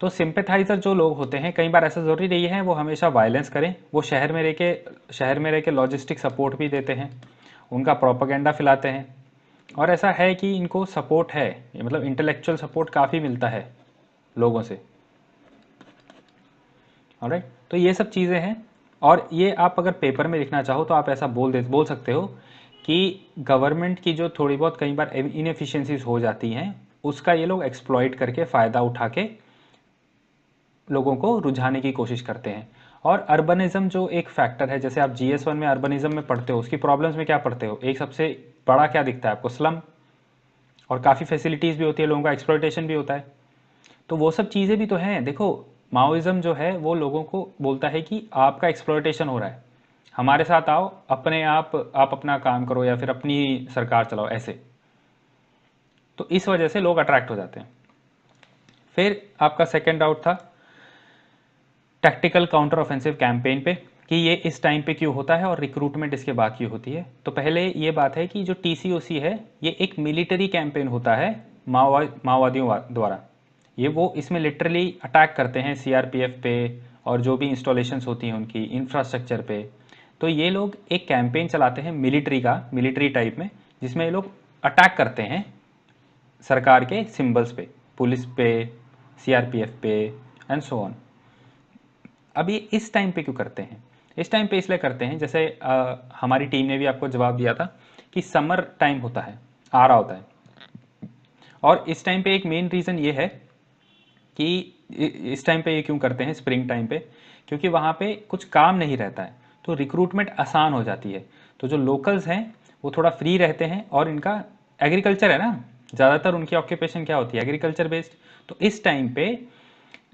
तो सिंपैथाइजर जो लोग होते हैं, कई बार ऐसा ज़रूरी नहीं है वो हमेशा वायलेंस करें, वो शहर में रह के लॉजिस्टिक सपोर्ट भी देते हैं, उनका प्रोपेगेंडा फैलाते हैं। और ऐसा है कि इनको सपोर्ट है, मतलब इंटेलेक्चुअल सपोर्ट काफ़ी मिलता है लोगों से, ऑलराइट। तो ये सब चीज़ें हैं। और ये आप अगर पेपर में लिखना चाहो तो आप ऐसा बोल सकते हो कि गवर्नमेंट की जो थोड़ी बहुत कई बार इनएफिशिएंसीज हो जाती हैं, उसका ये लोग एक्सप्लॉइट करके फ़ायदा उठा के लोगों को रुझाने की कोशिश करते हैं। और अर्बनिज्म जो एक फैक्टर है, जैसे आप GS1 में अर्बनिज्म में पढ़ते हो, उसकी प्रॉब्लम्स में क्या पढ़ते हो, एक सबसे बड़ा क्या दिखता है आपको, स्लम, और काफ़ी फैसिलिटीज़ भी होती है, लोगों का एक्सप्लॉयटेशन भी होता है। तो वो सब चीज़ें भी तो हैं। देखो, माओइज्म जो है वो लोगों को बोलता है कि आपका एक्सप्लॉयटेशन हो रहा है, हमारे साथ आओ, अपने आप अपना काम करो या फिर अपनी सरकार चलाओ, ऐसे। तो इस वजह से लोग अट्रैक्ट हो जाते हैं। फिर आपका सेकेंड डाउट था टैक्टिकल काउंटर ऑफेंसिव कैंपेन पे, कि ये इस टाइम पे क्यों होता है और रिक्रूटमेंट इसके बाद क्यों होती है। तो पहले ये बात है कि जो TCOC है ये एक मिलिट्री कैंपेन होता है माओवादियों द्वारा। ये वो इसमें लिटरली अटैक करते हैं CRPF पे और जो भी इंस्टॉलेशंस होती हैं उनकी इंफ्रास्ट्रक्चर पे। तो ये लोग एक कैंपेन चलाते हैं मिलिट्री टाइप में, जिसमें ये लोग अटैक करते हैं सरकार के सिंबल्स पे, पुलिस पे, CRPF पे एंड सो ऑन। अब ये इस टाइम पे क्यों करते हैं? इस टाइम पे इसलिए करते हैं, जैसे हमारी टीम ने भी आपको जवाब दिया था कि समर टाइम होता है, आ रहा होता है, और इस टाइम पे एक मेन रीज़न ये है कि इस टाइम पे ये क्यों करते हैं स्प्रिंग टाइम पे, क्योंकि वहाँ पे कुछ काम नहीं रहता है, तो रिक्रूटमेंट आसान हो जाती है। तो जो लोकल्स हैं वो थोड़ा फ्री रहते हैं, और इनका एग्रीकल्चर है ना, ज़्यादातर उनकी ऑक्यूपेशन क्या होती है, एग्रीकल्चर बेस्ड। तो इस टाइम पे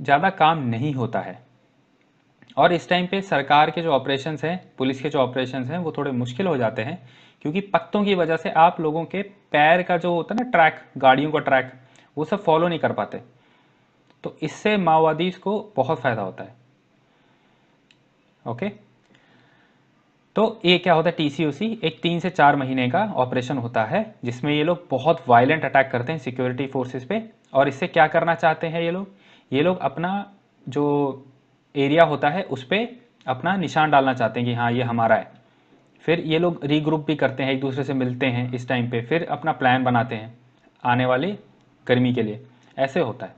ज़्यादा काम नहीं होता है, और इस टाइम पे सरकार के जो ऑपरेशंस हैं, पुलिस के जो ऑपरेशंस हैं, वो थोड़े मुश्किल हो जाते हैं, क्योंकि पत्तों की वजह से आप लोगों के पैर का जो होता है ना ट्रैक, गाड़ियों का ट्रैक, वो सब फॉलो नहीं कर पाते। तो इससे माओवादी को बहुत फ़ायदा होता है। ओके, तो ये क्या होता है, TCOC एक 3 से 4 महीने का ऑपरेशन होता है, जिसमें ये लोग बहुत वायलेंट अटैक करते हैं सिक्योरिटी फोर्सेस पे। और इससे क्या करना चाहते हैं ये लोग अपना जो एरिया होता है उस पर अपना निशान डालना चाहते हैं कि हाँ ये हमारा है। फिर ये लोग रीग्रुप भी करते हैं, एक दूसरे से मिलते हैं इस टाइम पे, फिर अपना प्लान बनाते हैं आने वाली गर्मी के लिए, ऐसे होता है।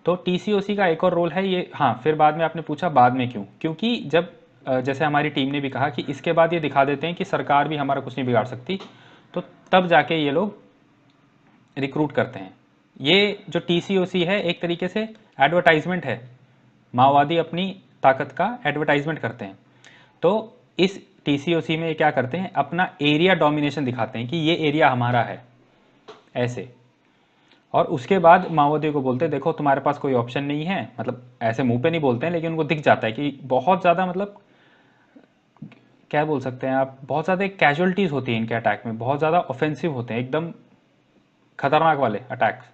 तो TCOC का एक और रोल है ये। हाँ, फिर बाद में आपने पूछा बाद में क्यों, क्योंकि जब जैसे हमारी टीम ने भी कहा कि इसके बाद ये दिखा देते हैं कि सरकार भी हमारा कुछ नहीं बिगाड़ सकती, तो तब जाके ये लोग रिक्रूट करते हैं। ये जो TCOC है एक तरीके से एडवर्टाइजमेंट है, माओवादी अपनी ताकत का एडवर्टाइजमेंट करते हैं। तो इस TCOC में क्या करते हैं, अपना एरिया डोमिनेशन दिखाते हैं कि ये एरिया हमारा है, ऐसे। और उसके बाद माओवादियों को बोलते हैं देखो तुम्हारे पास कोई ऑप्शन नहीं है, मतलब ऐसे मुंह पे नहीं बोलते हैं, लेकिन उनको दिख जाता है कि बहुत ज़्यादा, मतलब क्या बोल सकते हैं आप, बहुत ज़्यादा कैजुअलिटीज़ होती हैं इनके अटैक में, बहुत ज़्यादा ऑफेंसिव होते हैं, एकदम खतरनाक वाले अटैक्स।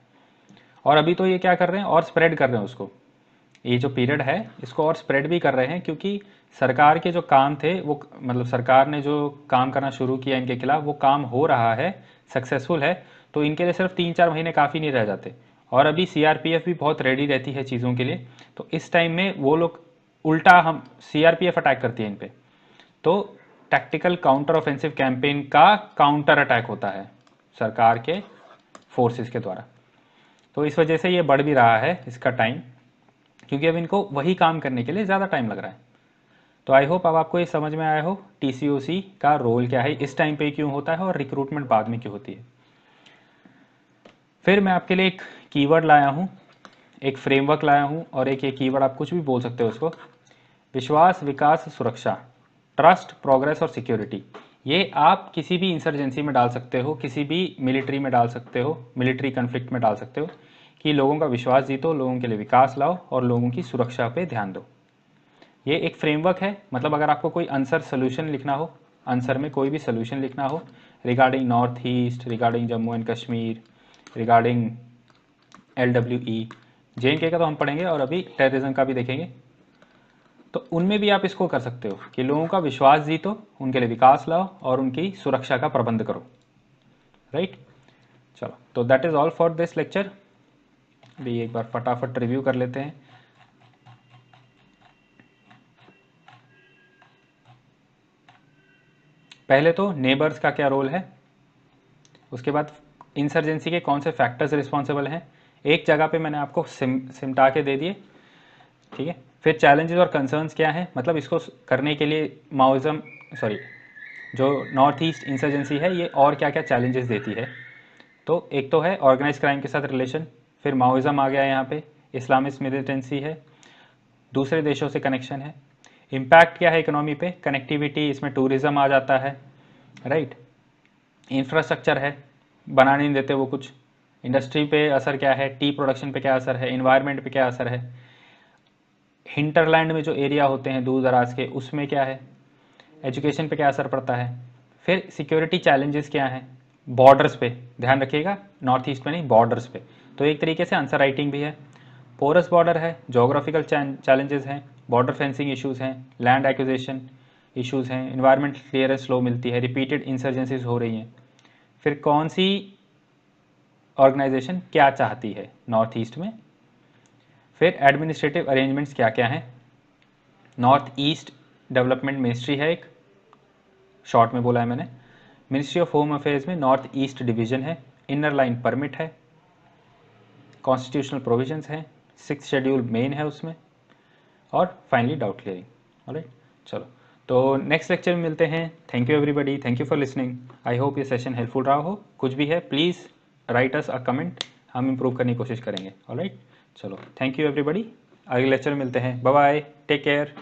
और अभी तो ये क्या कर रहे हैं, और स्प्रेड कर रहे हैं उसको, ये जो पीरियड है इसको और स्प्रेड भी कर रहे हैं, क्योंकि सरकार के जो काम थे वो, मतलब सरकार ने जो काम करना शुरू किया इनके खिलाफ, वो काम हो रहा है, सक्सेसफुल है। तो इनके लिए सिर्फ 3-4 महीने काफ़ी नहीं रह जाते। और अभी CRPF भी बहुत रेडी रहती है चीज़ों के लिए। तो इस टाइम में वो लोग उल्टा, हम CRPF अटैक करती है इन पर। तो टैक्टिकल काउंटर ऑफेंसिव कैंपेन का काउंटर अटैक होता है सरकार के फोर्सेस के द्वारा। तो इस वजह से ये बढ़ भी रहा है इसका टाइम, क्योंकि अब इनको वही काम करने के लिए ज़्यादा टाइम लग रहा है। तो आई होप अब आपको ये समझ में आया हो TCOC का रोल क्या है, इस टाइम पे क्यों होता है और रिक्रूटमेंट बाद में क्यों होती है। फिर मैं आपके लिए एक कीवर्ड लाया हूँ, एक फ्रेमवर्क लाया हूँ, और एक ये कीवर्ड आप कुछ भी बोल सकते हो उसको, विश्वास, विकास, सुरक्षा, ट्रस्ट, प्रोग्रेस और सिक्योरिटी। ये आप किसी भी इंसर्जेंसी में डाल सकते हो, किसी भी मिलिट्री में डाल सकते हो, मिलिट्री कन्फ्लिक्ट में डाल सकते हो, कि लोगों का विश्वास जीतो, लोगों के लिए विकास लाओ और लोगों की सुरक्षा पे ध्यान दो। ये एक फ्रेमवर्क है, मतलब अगर आपको कोई आंसर सोल्यूशन लिखना हो, आंसर में कोई भी सोल्यूशन लिखना हो regarding north east, regarding Jammu and Kashmir, regarding LWE, JNK का तो हम पढ़ेंगे और अभी टेररिज्म का भी देखेंगे, तो उनमें भी आप इसको कर सकते हो कि लोगों का विश्वास जीतो, उनके लिए विकास लाओ और उनकी सुरक्षा का प्रबंध करो। राइट, चलो, तो that is all for this lecture. भी एक बार फटाफट रिव्यू कर लेते हैं। पहले तो नेबर्स का क्या रोल है, उसके बाद इंसर्जेंसी के कौन से फैक्टर्स रिस्पॉन्सिबल हैं, एक जगह पे मैंने आपको सिमटा के दे दिए, ठीक है। फिर चैलेंजेस और कंसर्न्स क्या हैं, मतलब इसको करने के लिए माओइज्म, सॉरी, जो नॉर्थ ईस्ट इंसर्जेंसी है ये और क्या क्या चैलेंजेस देती है। तो एक तो है ऑर्गेनाइज क्राइम के साथ रिलेशन, फिर माओइज्म आ गया यहाँ पे, इस्लामिस्ट मिलिटेंसी है, दूसरे देशों से कनेक्शन है, इम्पैक्ट क्या है इकोनॉमी पे, कनेक्टिविटी, इसमें टूरिज्म आ जाता है, राइट। इंफ्रास्ट्रक्चर है, बनाने नहीं देते वो कुछ। इंडस्ट्री पे असर क्या है, टी प्रोडक्शन पे क्या असर है, इन्वायरमेंट पे क्या असर है, हिंटरलैंड में जो एरिया होते हैं दूर दराज के, उसमें क्या है, एजुकेशन पे क्या असर पड़ता है। फिर सिक्योरिटी चैलेंजेस क्या हैं, बॉर्डर्स पे ध्यान रखिएगा, नॉर्थ ईस्ट में नहीं, बॉर्डर्स पे। तो एक तरीके से आंसर राइटिंग भी है। पोरस बॉर्डर है, जोग्राफिकल चैलेंजेस हैं, बॉर्डर फेंसिंग इश्यूज़ हैं, लैंड एक्विजिशन इश्यूज़ हैं, इन्वायरमेंट क्लियरेंस स्लो मिलती है, रिपीटेड इंसर्जेंसीज हो रही हैं। फिर कौन सी ऑर्गेनाइजेशन क्या चाहती है नॉर्थ ईस्ट में। फिर एडमिनिस्ट्रेटिव अरेंजमेंट्स क्या क्या हैं, नॉर्थ ईस्ट डेवलपमेंट मिनिस्ट्री है एक, शॉर्ट में बोला है मैंने। मिनिस्ट्री ऑफ होम अफेयर्स में नॉर्थ ईस्ट डिवीजन है, इनर लाइन परमिट है, कॉन्स्टिट्यूशनल प्रोविजंस हैं, 6th शेड्यूल मेन है उसमें, और फाइनली डाउट क्लियरिंग। ऑलराइट, चलो तो नेक्स्ट लेक्चर में मिलते हैं। Thank you everybody, thank you for listening. I hope ये सेशन हेल्पफुल रहा हो। कुछ भी है please write us a comment, हम इम्प्रूव करने की कोशिश करेंगे। ऑलराइट, चलो थैंक यू एवरीबॉडी, अगले लेक्चर में मिलते हैं। Bye bye, take care.